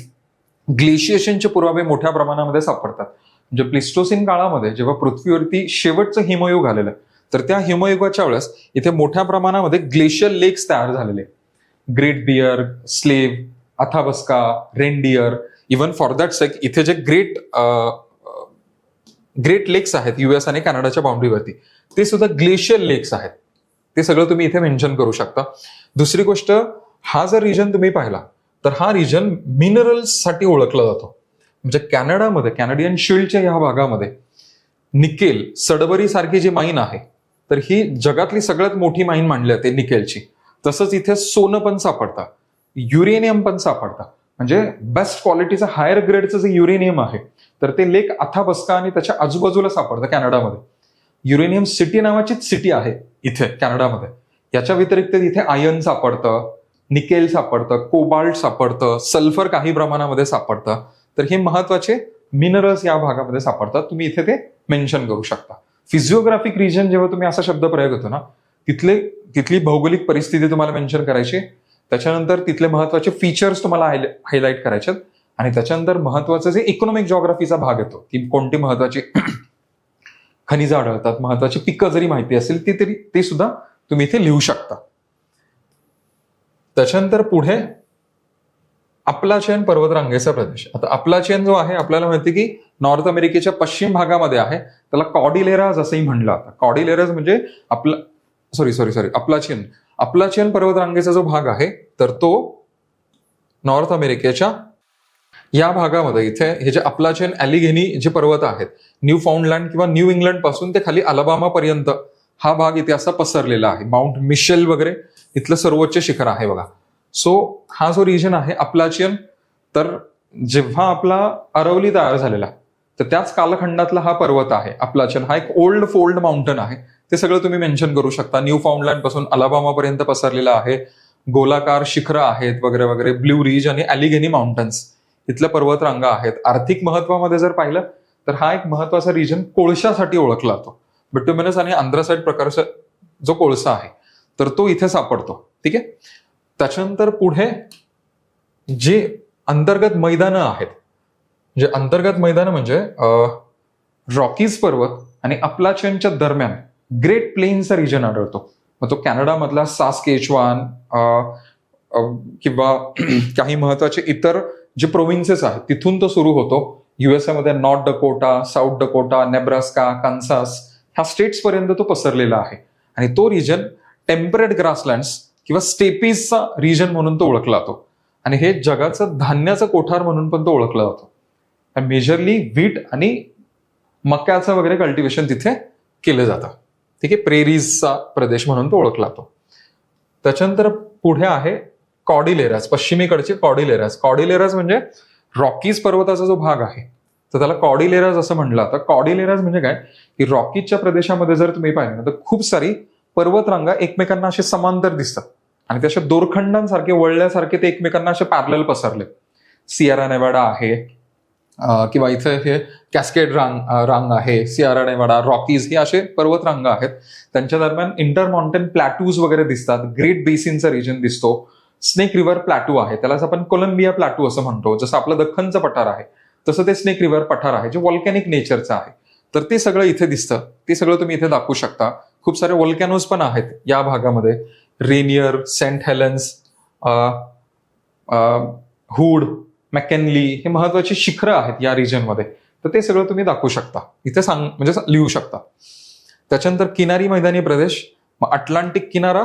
ग्लेशिएशनचे पुरावे मोठ्या प्रमाणामध्ये सापडतात. म्हणजे प्लिस्टोसिन काळामध्ये जेव्हा पृथ्वीवरती शेवटचं हिमयुग आलेलं तर त्या हिमयुगाच्या वेळेस इथे मोठ्या प्रमाणामध्ये ग्लेशियल लेक्स तयार झालेले. Great Bear, Slave, Athabasca, Reindeer, even for that sake इथे जे ग्रेट ग्रेट लेक्स आहेत युएस आणि कॅनडाच्या बाउंड्रीवरती, ते सुद्धा ग्लेशियल लेक्स आहेत. ते सगळं तुम्ही इथे मेन्शन करू शकता. दुसरी गोष्ट, हा जर रिजन तुम्ही पाहिला तर हा रिजन मिनरल्ससाठी ओळखला जातो. म्हणजे कॅनडामध्ये, कॅनडियन शिल्डच्या ह्या भागामध्ये निकेल, सडबरी सारखी जी माईन आहे, तर ही जगातली सगळ्यात मोठी माईन मानली जाते निकेलची. तसंच इथे सोनं पण सापडतं, युरेनियम पण सापडतं. म्हणजे बेस्ट क्वालिटीचं हायर ग्रेडचं जे युरेनियम आहे तर ते लेक अथाबस्का आणि त्याच्या आजूबाजूला सापडतं कॅनडामध्ये. युरेनियम सिटी नावाचीच सिटी आहे इथे कॅनडामध्ये. याच्या व्यतिरिक्त इथे आयर्न सापडतं, निकेल सापडतं, कोबाल्ट सापडतं, सल्फर काही प्रमाणामध्ये सापडतं. तर हे महत्वाचे मिनरल्स या भागामध्ये सापडतात. तुम्ही इथे ते मेन्शन करू शकता. फिजिओग्राफिक रिजन जेव्हा तुम्ही असा शब्द प्रयोग होतो ना, तिथली भौगोलिक परिस्थिती तुम्हाला मेन्शन करायची, त्याच्यानंतर तिथले महत्वाचे फीचर्स तुम्हाला हायलाईट करायचे, आणि त्याच्यानंतर महत्वाचं जे इकॉनॉमिक जॉग्राफीचा भाग येतो, की कोणती महत्वाची खनिजं आढळतात, महत्वाची पिकं जरी माहिती असेल ते सुद्धा तुम्ही इथे लिहू शकता. त्याच्यानंतर पुढे अप्लाचियन पर्वतरांगेचा प्रदेश. आता अप्लाचियन जो आहे आपल्याला माहिती की नॉर्थ अमेरिकेच्या पश्चिम भागामध्ये आहे. त्याला कॉर्डिलेराज असंही म्हणलं जातं. कॉर्डिलेराज म्हणजे अप्लाचियन पर्वतरांगेचा जो भाग आहे तर तो नॉर्थ अमेरिकेच्या या भागामध्ये, इथे हे जे अप्लाचियन ॲलिघेनी जे पर्वत आहेत, न्यू फाउंडलँड किंवा न्यू इंग्लंड पासून ते खाली अलाबामा पर्यंत हा भाग इथे असा पसरलेला आहे. माउंट मिशेल वगैरे इथलं सर्वोच्च शिखर आहे बघा. सो हा जो रिजन आहे अप्लाचियन, तर जेव्हा आपला अरवली तयार झालेला तर त्याच कालखंडातला हा पर्वत आहे अप्लाचियन. हा एक ओल्ड फोल्ड माउंटन आहे. ते सगळं तुम्ही मेन्शन करू शकता. न्यू फाउंडलँड पासून अलाबामा पर्यंत पसरलेला आहे. गोलाकार शिखरं आहेत वगैरे वगैरे. ब्ल्यू रिज आणि ॲलिघेनी माउंटन्स इथल्या पर्वतरांगा आहेत. आर्थिक महत्वामध्ये जर पाहिलं तर हा एक महत्वाचा रिजन कोळशासाठी ओळखला जातो. बिट्युमिनस आणि अँथ्रासाइट प्रकारचा जो कोळसा आहे तर तो इथे सापडतो. ठीक आहे. त्याच्यानंतर पुढे जे अंतर्गत मैदानं आहेत, जे अंतर्गत मैदानं म्हणजे रॉकीज पर्वत आणि अप्लाचियनच्या दरम्यान ग्रेट प्लेनचा रिजन आढळतो. मग तो कॅनडामधला सास्केचवान किंवा काही महत्वाचे इतर जे प्रोव्हिन्सेस आहेत तिथून तो सुरू होतो. युएसए मध्ये north Dakota, south Dakota, Nebraska, Kansas ह्या स्टेट्स पर्यंत तो पसरलेला आहे. आणि तो रिजन टेम्परेट ग्रासलँड्स किंवा स्टेपीजचा रिजन म्हणून तो ओळखला जातो. आणि हे जगाचं धान्याचं कोठार म्हणून पण तो ओळखला जातो. मेजरली व्हीट आणि मक्याचं वगैरे कल्टिवेशन तिथे केलं जातं. ठीक आहे. प्रेरीजचा प्रदेश म्हणून तो ओळखला जातो. त्याच्यानंतर पुढे आहे कॉर्डिलेराज, पश्चिमेकडचे कॉर्डिलेराज. कॉर्डिलेराज म्हणजे रॉकीज पर्वताचा जो भाग आहे तर त्याला कॉर्डिलेराज असं म्हणलं जातं. कॉर्डिलेराज म्हणजे काय की रॉकीजच्या प्रदेशामध्ये जर तुम्ही पाहिलं ना तर खूप सारी पर्वतरांगा एकमेकांना असे समांतर दिसतात आणि त्याच्या दोरखंडांसारखे वळल्यासारखे ते एकमेकांना असे पॅरलल पसरले. सियरा नेवाडा आहे किंवा इथे हे कॅस्केड रांग आहे, सियरा नेवाडा, रॉकीज हे असे पर्वतरांगा आहेत. त्यांच्या दरम्यान इंटर माउंटेन प्लॅटूज वगैरे दिसतात. ग्रेट बेसिनचा रिजन दिसतो. स्नेक रिव्हर प्लॅटू आहे, त्यालाच आपण कोलंबिया प्लॅटू असं म्हणतो. जसं आपलं दख्खनचं पठार आहे तसं ते स्नेक रिव्हर पठार आहे जे व्हॉल्कॅनिक नेचरचं आहे. तर ते सगळं इथे दिसतं. ते सगळं तुम्ही इथे दाखवू शकता. खूप सारे व्हॉल्कॅनोज पण आहेत या भागामध्ये. रेनियर, सेंट हेलेन्स, हुड, मॅकेनली हे महत्वाची शिखरं आहेत या रिजनमध्ये. तर ते सगळं तुम्ही दाखवू शकता इथे, म्हणजे लिहू शकता. त्याच्यानंतर किनारी मैदानी प्रदेश, मग अटलांटिक किनारा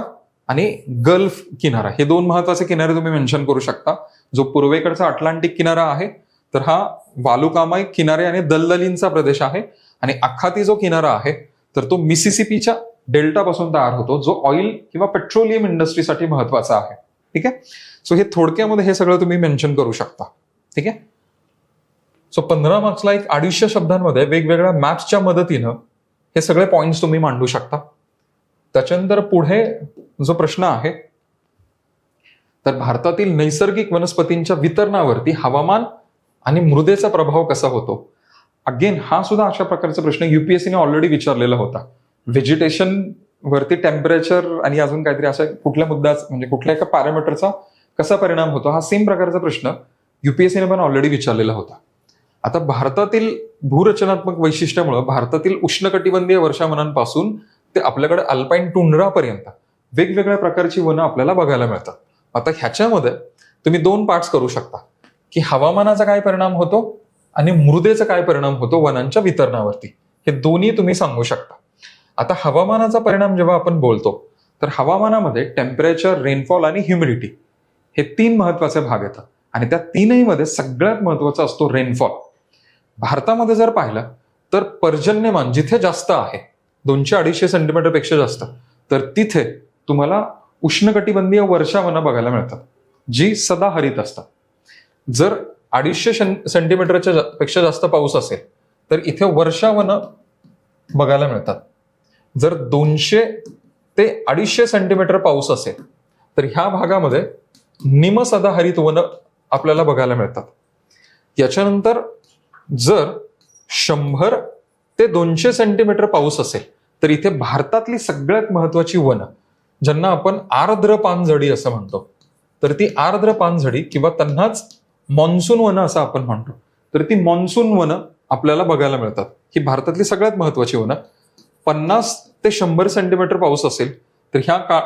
आणि गल्फ किनारा हे दोन महत्वाचे किनारे तुम्ही मेन्शन करू शकता. जो पूर्वेकडचा अटलांटिक किनारा आहे तर हा वालुकामय किनारे आणि दलदलींचा प्रदेश आहे. आणि आखाती जो किनारा आहे तर तो मिसिसिपीच्या डेल्टापासून तयार होतो, जो ऑइल किंवा पेट्रोलियम इंडस्ट्रीसाठी महत्वाचा आहे. ठीक आहे. सो हे थोडक्यामध्ये हे सगळं तुम्ही मेन्शन करू शकता. ठीक आहे. सो 15 मार्क्सला एक 250 शब्दांमध्ये वेगवेगळ्या मॅप्सच्या मदतीनं हे सगळे पॉइंट्स तुम्ही मांडू शकता. त्याच्यानंतर पुढे जो प्रश्न आहे तर भारतातील नैसर्गिक वनस्पतींच्या वितरणावरती हवामान आणि मृदेचा प्रभाव कसा होतो. अगेन हा सुद्धा अशा प्रकारचा प्रश्न युपीएससीने ऑलरेडी विचारलेला होता. व्हेजिटेशन वरती टेम्परेचर आणि अजून काहीतरी अशा कुठल्या मुद्द्याचा म्हणजे कुठल्या एका पॅरामीटरचा कसा परिणाम होतो, हा सेम प्रकारचा प्रश्न युपीएससीने पण ऑलरेडी विचारलेला होता. आता भारतातील भूरचनात्मक वैशिष्ट्यामुळे भारतातील उष्णकटिबंधीय वर्षावनांपासून ते आपल्याकडे अल्पाईन टुंड्रापर्यंत वेगवेगळ्या प्रकारची वनं आपल्याला बघायला मिळतात. आता ह्याच्यामध्ये तुम्ही 2 पार्ट्स करू शकता की हवामानाचा काय परिणाम होतो आणि मृदेचा काय परिणाम होतो वनांच्या वितरणावरती, हे दोन्ही तुम्ही सांगू शकता. आता हवामानाचा परिणाम जेव्हा आपण बोलतो तर हवामानामध्ये टेम्परेचर, रेनफॉल आणि ह्युमिडिटी हे 3 महत्वाचे भाग येतात आणि त्या तीनही मध्ये सगळ्यात महत्वाचा असतो रेनफॉल. भारतामध्ये जर पाहिलं तर पर्जन्यमान जिथे जास्त आहे 200-250 सेंटीमीटर पेक्षा जास्त, तर तिथे तुम्हाला उष्णकटिबंधीय वर्षावनं बघायला मिळतात जी सदाहरित असतात. जर 250 सेंटीमीटरच्या पेक्षा जास्त पाऊस असेल तर इथे वर्षावनं बघायला मिळतात. जर 200 ते 250 सेंटीमीटर पाऊस असेल तर ह्या भागामध्ये निमसदाहरित वनं आपल्याला बघायला मिळतात. याच्यानंतर जर 100 ते 200 सेंटीमीटर पाऊस असेल तर इथे भारतातली सगळ्यात महत्वाची वनं, ज्यांना आपण आर्द्र पानझडी असं म्हणतो, तर ती आर्द्र पानझडी किंवा त्यांनाच मॉन्सून वनं असं आपण म्हणतो, तर ती मॉन्सून वनं आपल्याला बघायला मिळतात. ही भारतातली सगळ्यात महत्वाची वनं. 50 ते 100 सेंटीमीटर पाऊस असेल तर ह्या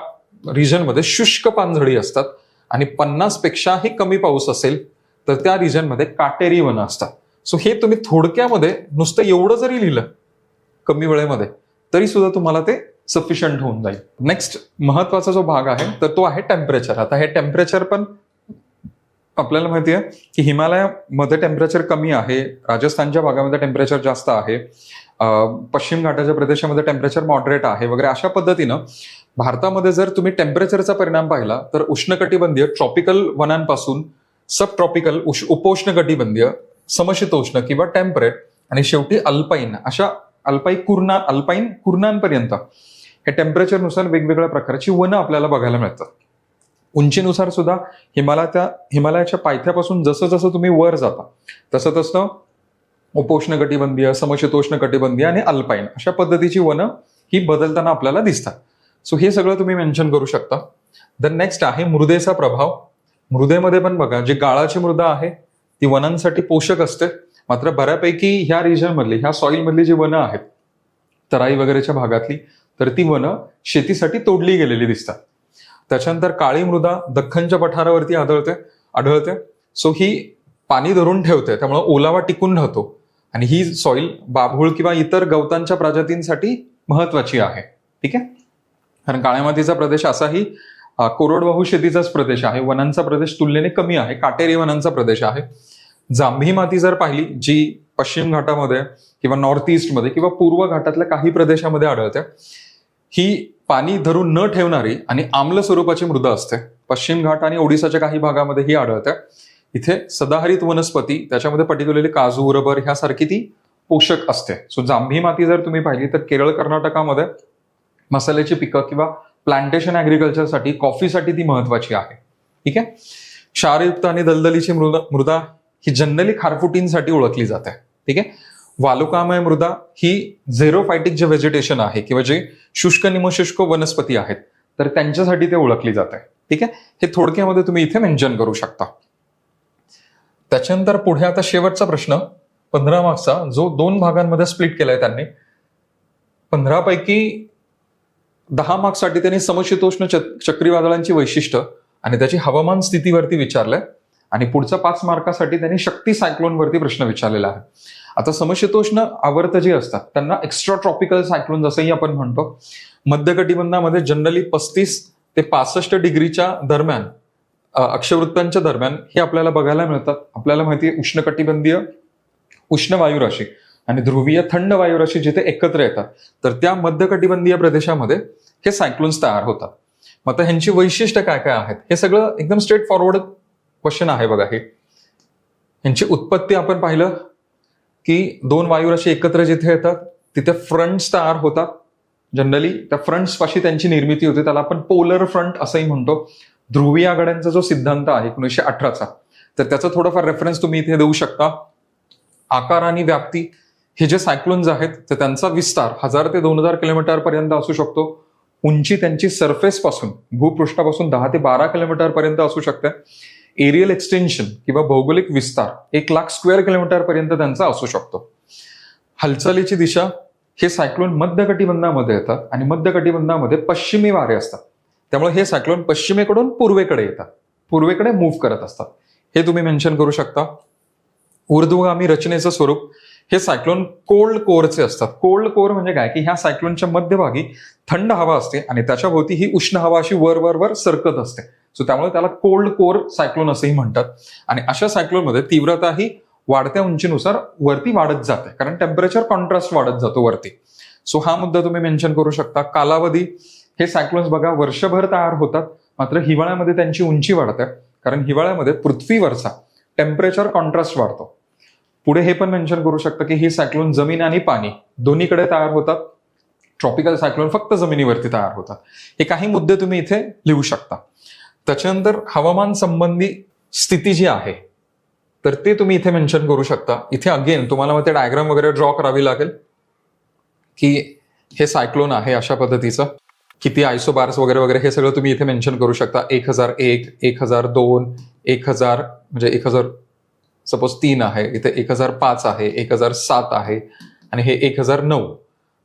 रिजनमध्ये शुष्क पानझडी असतात आणि 50 पेक्षाही कमी पाऊस असेल तर त्या रिजनमध्ये काटेरी वनं असतात. सो हे तुम्ही थोडक्यामध्ये नुसतं एवढं जरी लिहिलं कमी वेळेमध्ये तरी सुद्धा तुम्हाला ते सफिशियंट होऊन जाईल. नेक्स्ट महत्वाचा जो भाग आहे तर तो आहे टेम्परेचर. आता हे टेम्परेचर पण आपल्याला माहिती आहे की हिमालयामध्ये टेम्परेचर कमी आहे, राजस्थानच्या भागामध्ये टेम्परेचर जास्त आहे, पश्चिम घाटाच्या प्रदेशामध्ये टेम्परेचर मॉडरेट आहे वगैरे. अशा पद्धतीनं भारतामध्ये जर तुम्ही टेम्परेचरचा परिणाम पाहिला तर उष्णकटिबंधीय ट्रॉपिकल वनांपासून सब ट्रॉपिकल उपोष्णकटिबंधीय, समशीतोष्ण किंवा टेम्परेट आणि शेवटी अल्पाईन, अशा अल्पाईन कुरणांपर्यंत हे टेम्परेचरनुसार वेगवेगळ्या प्रकारची वनं आपल्याला बघायला मिळतात. उंचीनुसार सुद्धा हिमालयाच्या पायथ्यापासून जसं जसं तुम्ही वर जाता तसं तसं उपोष्ण कटिबंधीय, समशीतोष्ण कटिबंधीय आणि अल्पाईन अशा पद्धतीची वनं ही बदलताना आपल्याला दिसतात. सो हे सगळं तुम्ही मेन्शन करू शकता. द नेक्स्ट आहे मृदेचा प्रभाव. मृदेमध्ये पण बघा, जी गाळाची मृदा आहे ती वनांसाठी पोषक असते, मात्र बऱ्यापैकी ह्या रिजन मधली, ह्या सॉइल मधली जी वनं आहेत तराई वगैरेच्या भागातली, तर ती वनं शेतीसाठी तोडली गेलेली दिसतात. त्याच्यानंतर काळी मृदा दख्खनच्या पठारावरती आढळते. सो ही पाणी धरून ठेवते, त्यामुळे ओलावा टिकून राहतो आणि ही सॉइल बाभूळ किंवा इतर गवतांच्या प्रजातींसाठी महत्वाची आहे. ठीक आहे, कारण काळ्या मातीचा प्रदेश असाही कोरडवाहू शेतीचाच प्रदेश आहे, वनांचा प्रदेश तुलनेने कमी आहे, काटेरी वनांचा प्रदेश आहे. जांभी माती जर पाहिली जी पश्चिम घाटामध्ये किंवा नॉर्थ ईस्टमध्ये किंवा पूर्व घाटातल्या काही प्रदेशामध्ये आढळते, ही पाणी धरून न ठेवणारी आणि आम्ल स्वरूपाची मृदा असते. पश्चिम घाट आणि ओडिसाच्या काही भागामध्ये ही आढळते. इथे सदाहरित वनस्पती, त्याच्यामध्ये पर्टिक्युलरली काजू, रबर ह्यासारखी ती पोषक असते. सो जांभी माती जर तुम्ही पाहिली तर केरळ, कर्नाटकामध्ये मसाल्याची पिकं किंवा प्लांटेशन ऍग्रिकल्चरसाठी, कॉफीसाठी ती महत्वाची आहे. ठीक आहे. क्षारयुक्त आणि दलदलीची मृदा ही जनरली खारफुटींसाठी ओळखली जाते. ठीक आहे. वालुकामय मृदा ही झेरोफायटिक जे व्हेजिटेशन आहे किंवा जे शुष्क निमशुष्क वनस्पती आहेत तर त्यांच्यासाठी ते ओळखली जाते. ठीक आहे. हे थोडक्यामध्ये तुम्ही इथे मेन्शन करू शकता. त्याच्यानंतर पुढे आता शेवटचा प्रश्न 15 मार्क्सचा, जो 2 भागांमध्ये स्प्लिट केलाय त्यांनी. 15 पैकी 10 मार्क्ससाठी त्यांनी समशीतोष्ण चक्रीवादळांची वैशिष्ट्य आणि त्याची हवामान स्थितीवरती विचारलंय आणि पुढच्या 5 मार्कासाठी त्यांनी शक्ती सायक्लोनवरती प्रश्न विचारलेला आहे. आता समशीतोष्ण आवर्त जे असतात त्यांना एक्स्ट्रा ट्रॉपिकल सायक्लोन जसंही आपण म्हणतो. मध्य कटिबंधामध्ये जनरली 35 ते 65 डिग्रीच्या दरम्यान, अक्षवृत्तांच्या दरम्यान हे आपल्याला बघायला मिळतात. आपल्याला माहिती आहे उष्णकटिबंधीय उष्ण वायुराशी आणि ध्रुवीय थंड वायुराशी जिथे एकत्र येतात तर त्या मध्य कटिबंधीय प्रदेशामध्ये हे सायक्लोन्स तयार होतात. मग आता ह्यांची वैशिष्ट्य काय काय आहेत हे सगळं एकदम स्ट्रेट फॉरवर्ड क्वेश्चन आहे बघा. हे ह्यांची उत्पत्ती आपण पाहिलं की 2 वायुराशी एकत्र जिथे येतात तिथे फ्रंट्स तयार होतात. जनरली त्या फ्रंट्स पाशी त्यांची निर्मिती होते, त्याला आपण पोलर फ्रंट असंही म्हणतो. ध्रुवीय आघाड्यांचा जो सिद्धांत आहे 1918चा, तर त्याचा थोडाफार रेफरन्स तुम्ही इथे देऊ शकता. आकार आणि व्याप्ती, हे जे सायक्लोन्स आहेत तर त्यांचा विस्तार 1000 ते 2000 किलोमीटर पर्यंत असू शकतो. उंची त्यांची सरफेस पासून, भूपृष्ठापासून 10 ते 12 किलोमीटर पर्यंत असू शकते. एरियल एक्सटेन्शन किंवा भौगोलिक विस्तार 1 लाख स्क्वेअर किलोमीटर पर्यंत त्यांचा असू शकतो. हालचालीची दिशा, हे सायक्लोन मध्य कटिबंधामध्ये येतात आणि मध्य कटिबंधामध्ये पश्चिमी वारे असतात, त्यामुळे हे सायक्लोन पश्चिमेकडून पूर्वेकडे येतात, पूर्वेकडे मूव्ह करत असतात. हे तुम्ही मेन्शन करू शकता. ऊर्ध्वगामी रचनेचं स्वरूप हे सायक्लोन कोल्ड कोअरचे असतात. कोल्ड कोअर म्हणजे काय की ह्या सायक्लोनच्या मध्यभागी थंड हवा असते आणि त्याच्या भोवती ही उष्ण हवा अशी वर वर वर सरकत असते. सो त्यामुळे त्याला कोल्ड कोअर सायक्लोन असंही म्हणतात. आणि अशा सायक्लोनमध्ये तीव्रता ही वाढत्या उंचीनुसार वरती वाढत जाते, कारण टेम्परेचर कॉन्ट्रास्ट वाढत जातो वरती. सो हा मुद्दा तुम्ही मेन्शन करू शकता. कालावधी, हे सायक्लोन्स बघा वर्षभर तयार होतात, मात्र हिवाळ्यामध्ये त्यांची उंची वाढते, कारण हिवाळ्यामध्ये पृथ्वीवरचा टेम्परेचर कॉन्ट्रास्ट वाढतो. पुढे हे पण मेन्शन करू शकता की ही सायक्लोन जमीन आणि पाणी दोन्हीकडे तयार होतात. ट्रॉपिकल सायक्लोन फक्त जमिनीवरती तयार होतात. हे काही मुद्दे तुम्ही इथे लिहू शकता. त्याच्यानंतर हवामान संबंधी स्थिती जी आहे तर ते तुम्ही इथे मेन्शन करू शकता. इथे अगेन तुम्हाला मग ते डायग्राम वगैरे ड्रॉ करावी लागेल की हे सायक्लोन आहे अशा पद्धतीचं, किती आयसोबार्स वगैरे वगैरे हे सगळं तुम्ही इथे मेन्शन करू शकता. 1001, 1002, 1000 म्हणजे 1000 सपोज 3 आहे, इथे 1005 आहे, 1007 आहे आणि हे 1009.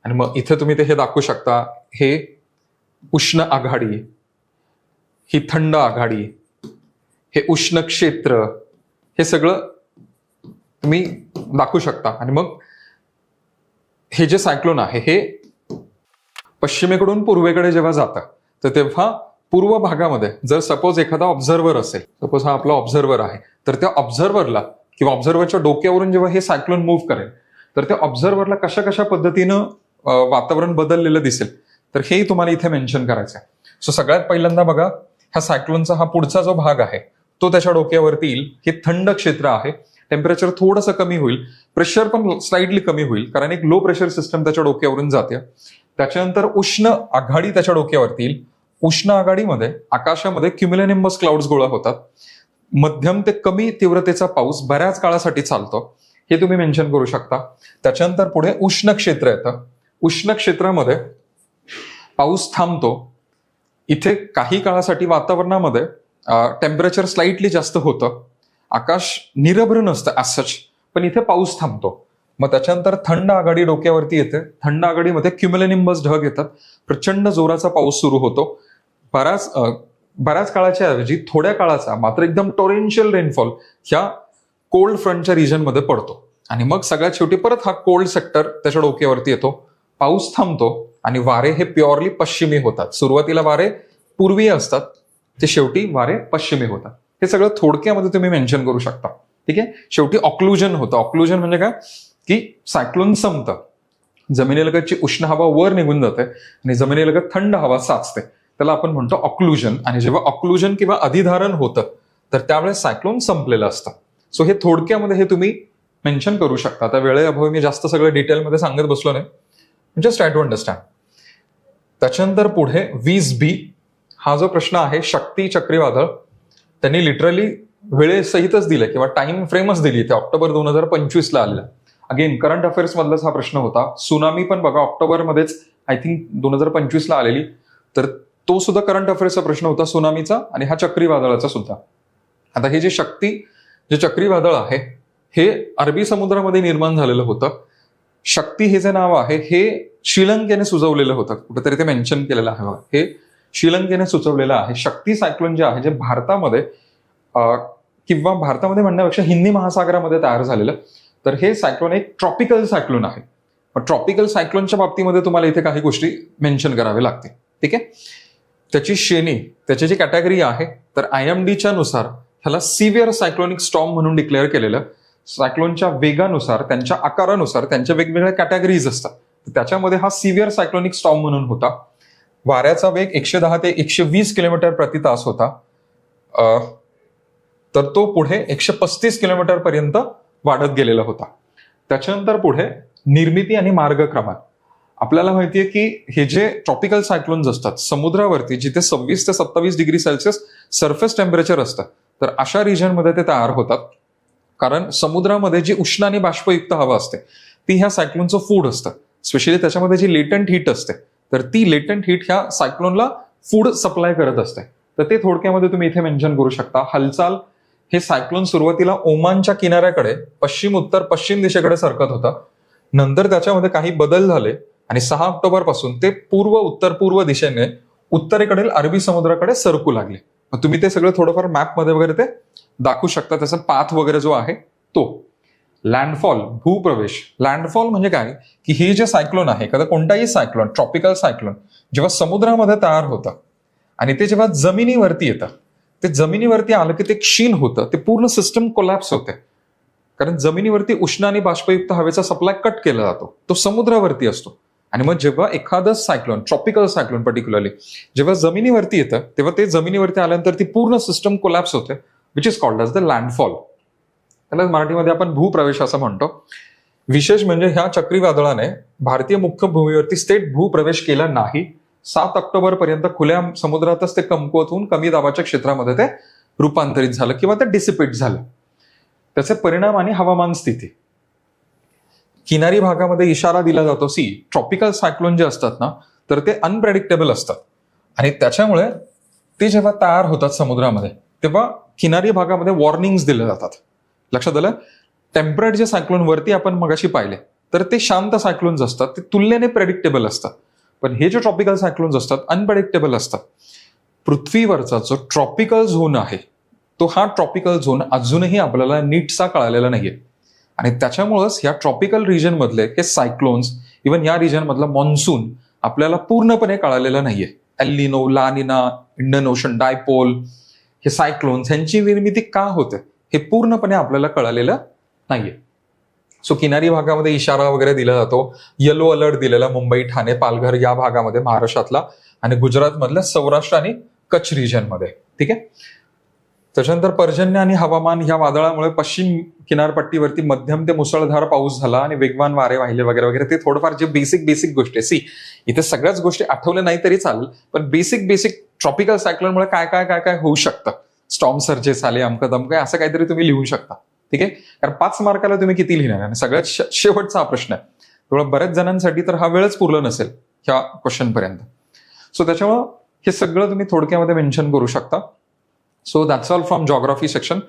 आणि मग इथे तुम्ही ते हे दाखवू शकता, हे उष्ण आघाडी, ही थंड आघाडी, हे उष्ण क्षेत्र, हे सगळं तुम्ही दाखवू शकता. आणि मग हे जे सायक्लोन आहे हे पश्चिमेकडून पूर्वेकडे जेव्हा जातं तर तेव्हा पूर्व भागामध्ये जर सपोज एखादा ऑब्झर्व्हर असेल, सपोज हा आपला ऑब्झर्व्हर आहे, तर त्या ऑब्झर्व्हरला किंवा ऑब्झर्व्हरच्या डोक्यावरून जेव्हा हे सायक्लोन मूव्ह करेल तर त्या ऑब्झर्व्हरला कशा कशा पद्धतीनं वातावरण बदललेलं दिसेल तर हेही तुम्हाला इथे मेन्शन करायचं आहे. सो सगळ्यात पहिल्यांदा बघा, ह्या सायक्लोनचा हा पुढचा जो भाग आहे तो त्याच्या डोक्यावरती येईल. हे थंड क्षेत्र आहे, टेम्परेचर थोडंसं कमी होईल, प्रेशर पण स्लाइटली कमी होईल, कारण एक लो प्रेशर सिस्टम त्याच्या डोक्यावरून जाते. त्याच्यानंतर उष्ण आघाडी त्याच्या डोक्यावरती येईल. उष्ण आघाडीमध्ये आकाशामध्ये क्युम्युलोनिंबस क्लाउड्स गोळा होतात. मध्यम ते कमी तीव्रतेचा पाऊस बऱ्याच काळासाठी चालतो, हे तुम्ही मेन्शन करू शकता. त्याच्यानंतर पुढे उष्ण क्षेत्र येतं. उष्ण क्षेत्रामध्ये पाऊस थांबतो. इथे काही काळासाठी वातावरणामध्ये टेम्परेचर स्लाइटली जास्त होतं, आकाश निरभ्र नसतं ॲज सच, पण इथे पाऊस थांबतो. मग त्याच्यानंतर थंड आघाडी डोक्यावरती येते. थंड आघाडीमध्ये क्युम्युलोनिंबस ढग येतात, प्रचंड जोराचा पाऊस सुरू होतो. बऱ्याच काळाच्या ऐवजी थोड्या काळाचा मात्र एकदम टोरेन्शियल रेनफॉल ह्या कोल्ड फ्रंटच्या रिजनमध्ये पडतो. आणि मग सगळ्यात शेवटी परत हा कोल्ड सेक्टर त्याच्या डोक्यावरती येतो, पाऊस थांबतो आणि वारे हे प्युअरली पश्चिमी होतात. सुरुवातीला वारे पूर्वीय असतात, ते शेवटी वारे पश्चिमी होतात. हे सगळं थोडक्यामध्ये तुम्ही मेन्शन करू शकता. ठीक आहे. शेवटी ऑक्लुजन होतं. ऑक्लुजन म्हणजे काय की सायक्लोन संपतं, जमिनीलगतची उष्ण हवा वर निघून जाते आणि जमिनीलगत थंड हवा साचते, त्याला आपण म्हणतो ऑक्लुजन. आणि जेव्हा ऑक्लुजन किंवा अधिधारण होतं तर त्यावेळेस सायक्लोन संपलेलं असतं. सो हे थोडक्यामध्ये हे तुम्ही मेन्शन करू शकता. त्या वेळेअभावी मी जास्त सगळं डिटेलमध्ये सांगत बसलो नाही, जस्ट ट्राय टू अंडरस्टँड. त्याच्यानंतर पुढे 20B हा जो प्रश्न आहे, शक्ती चक्रीवादळ, त्यांनी लिटरली वेळेसहितच दिलं किंवा टाइम फ्रेमच दिली, ते ऑक्टोबर 2025ला आलेला. अगेन करंट अफेअर्स मधलाच हा प्रश्न होता. सुनामी पण बघा ऑक्टोबरमध्येच आय थिंक 2025ला आलेली, तर तो सुद्धा करंट अफेअर्सचा प्रश्न होता सुनामीचा आणि हा चक्रीवादळाचा सुद्धा. आता हे जे चक्रीवादळ आहे हे अरबी समुद्रामध्ये निर्माण झालेलं होतं. शक्ती हे जे नाव आहे हे श्रीलंकेने सुचवलेलं होतं, कुठेतरी ते मेन्शन केलेलं आहे बघा, हे श्रीलंकेने सुचवलेलं आहे. शक्ती सायक्लोन जे आहे जे भारतामध्ये किंवा भारतामध्ये म्हणण्यापेक्षा हिंदी महासागरामध्ये तयार झालेलं, तर हे सायक्लोन एक ट्रॉपिकल सायक्लोन आहे. ट्रॉपिकल सायक्लोनच्या बाबतीमध्ये तुम्हाला इथे काही गोष्टी मेन्शन कराव्या लागतील. ठीक आहे. त्याची श्रेणी, त्याची जी कॅटेगरी आहे तर IMDच्या नुसार ह्याला सिव्हिअर सायक्लोनिक स्टॉर्म म्हणून डिक्लेअर केलेलं. सायक्लोनच्या वेगानुसार, त्यांच्या आकारानुसार त्यांच्या वेगवेगळ्या कॅटेगरीज असतात. त्याच्यामध्ये हा सिव्हिअर सायक्लोनिक स्टॉर्म म्हणून होता. वाऱ्याचा वेग 110 ते 120 किलोमीटर प्रति तास होता, तर तो पुढे 135 किलोमीटर पर्यंत वाढत गेलेला होता. त्याच्यानंतर पुढे निर्मिती आणि मार्गक्रमण. आपल्याला माहितीये की हे जे ट्रॉपिकल सायक्लोन्स असतात समुद्रावरती, जिथे 26 ते 27 डिग्री सेल्सिअस सरफेस टेम्परेचर असतं, तर अशा रिजनमध्ये ते तयार होतात. कारण समुद्रामध्ये जी उष्ण आणि बाष्पयुक्त हवा असते ती ह्या सायक्लोनचं फूड असतं. स्पेशली त्याच्यामध्ये जी लेटंट हीट असते, तर ती लेटंट हीट ह्या सायक्लोनला फूड सप्लाय करत असते. तर ते थोडक्यामध्ये तुम्ही इथे मेन्शन करू शकता. हालचाल, हे सायक्लोन सुरुवातीला ओमानच्या किनाऱ्याकडे पश्चिम उत्तर पश्चिम दिशेकडे सरकत होतं. नंतर त्याच्यामध्ये काही बदल झाले आणि 6 ऑक्टोबर पासून ते पूर्व उत्तर पूर्व दिशेने उत्तरेकडील अरबी समुद्राकडे सरकू लागले. मग तुम्ही ते सगळं थोडंफार मॅपमध्ये वगैरे ते दाखवू शकता, त्याचा पाथ वगैरे जो आहे तो. लँडफॉल, भूप्रवेश. लँडफॉल म्हणजे काय की हे जे सायक्लोन आहे, एखादा कोणताही सायक्लोन, ट्रॉपिकल सायक्लोन जेव्हा समुद्रामध्ये तयार होतं आणि ते जेव्हा जमिनीवरती येतं, ते जमिनीवरती आलं की ते क्षीण होतं, ते पूर्ण सिस्टम कोलॅप्स होते. कारण जमिनीवरती उष्ण आणि बाष्पयुक्त हवेचा सप्लाय कट केला जातो, तो समुद्रावरती असतो. आणि मग जेव्हा एखादं सायक्लोन, ट्रॉपिकल सायक्लोन पर्टिक्युलरली जेव्हा जमिनीवरती येतं, तेव्हा ते जमिनीवरती आल्यानंतर ती पूर्ण सिस्टम कोलॅप्स होते, which is called as the landfall. त्याला मराठीमध्ये आपण भूप्रवेश असं म्हणतो. विशेष म्हणजे ह्या चक्रीवादळाने भारतीय मुख्य भूमीवरती थेट भूप्रवेश केला नाही. 7 ऑक्टोबर पर्यंत खुल्या समुद्रातच ते कमकुवत होऊन कमी दाबाच्या क्षेत्रामध्ये ते रूपांतरित झालं किंवा ते डिसिपेट झालं. त्याचे परिणाम आणि हवामान स्थिती. किनारी भागामध्ये इशारा दिला जातो, ट्रॉपिकल सायक्लोन जे असतात ना, तर ते अनप्रेडिक्टेबल असतात आणि त्याच्यामुळे ते जेव्हा तयार होतात समुद्रामध्ये तेव्हा किनारी भागामध्ये वॉर्निंग्स दिले जातात. लक्षात आलं? टेम्परेट जे सायक्लोन वरती आपण मगाशी पाहिले तर ते शांत सायक्लोन्स असतात, ते तुलनेने प्रेडिक्टेबल असतात. पण हे जे ट्रॉपिकल सायक्लोन्स असतात अनप्रेडिक्टेबल असतात. पृथ्वीवरचा जो ट्रॉपिकल झोन आहे तो हा ट्रॉपिकल झोन अजूनही आपल्याला नीटसा कळालेला नाहीये आणि त्याच्यामुळेच या ट्रॉपिकल रिजन मधले हे सायक्लोन्स, इव्हन या रिजन मधला मॉन्सून आपल्याला पूर्णपणे कळालेला नाहीये. एल-निनो, ला निना, इंडियन ओशन डायपोल, हे सायक्लोन्स ह्यांची निर्मिती का होते हे पूर्णपणे आपल्याला कळालेलं नाहीये. सो किनारी भागामध्ये इशारा वगैरे दिला जातो. येलो अलर्ट दिलेला मुंबई, ठाणे, पालघर या भागामध्ये महाराष्ट्रातला आणि गुजरातमधल्या सौराष्ट्र आणि कच्छ रिजनमध्ये. ठीक आहे. त्याच्यानंतर पर्जन्य आणि हवामान ह्या वादळामुळे पश्चिम किनारपट्टीवरती मध्यम ते मुसळधार पाऊस झाला आणि वेगवान वारे वाहिले वगैरे वगैरे. ते थोडंफार जे बेसिक गोष्टी इथे सगळ्याच गोष्टी आठवल्या नाही तरी चालेल, पण बेसिक ट्रॉपिकल सायक्लोनमुळे काय काय काय काय होऊ शकतं, स्टॉर्म सर्जेस आले, अमकं दमकं, असं काहीतरी तुम्ही लिहू शकता. ठीक आहे. कारण 5 मार्काला तुम्ही किती लिहिणार आणि सगळ्यात शेवटचा हा प्रश्न आहे. त्यामुळे बऱ्याच जणांसाठी तर हा वेळच पुरला नसेल ह्या क्वेश्चन पर्यंत. सो त्याच्यामुळं हे सगळं तुम्ही थोडक्यामध्ये मेन्शन करू शकता. So that's all from geography section.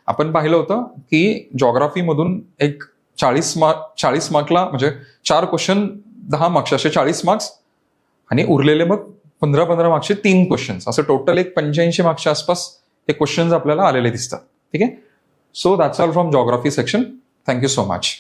आपण पाहिलं होतं की जॉग्राफीमधून एक 40 मार्कला म्हणजे 4 क्वेश्चन 10 मार्क्स असे 40 मार्क्स आणि उरलेले मग 15 मार्क्सचे 3 क्वेश्चन्स, असं टोटल एक 85 मार्क्सच्या आसपास हे क्वेश्चन्स आपल्याला आलेले दिसतात. ठीक आहे. So that's all from geography section. Thank you so much.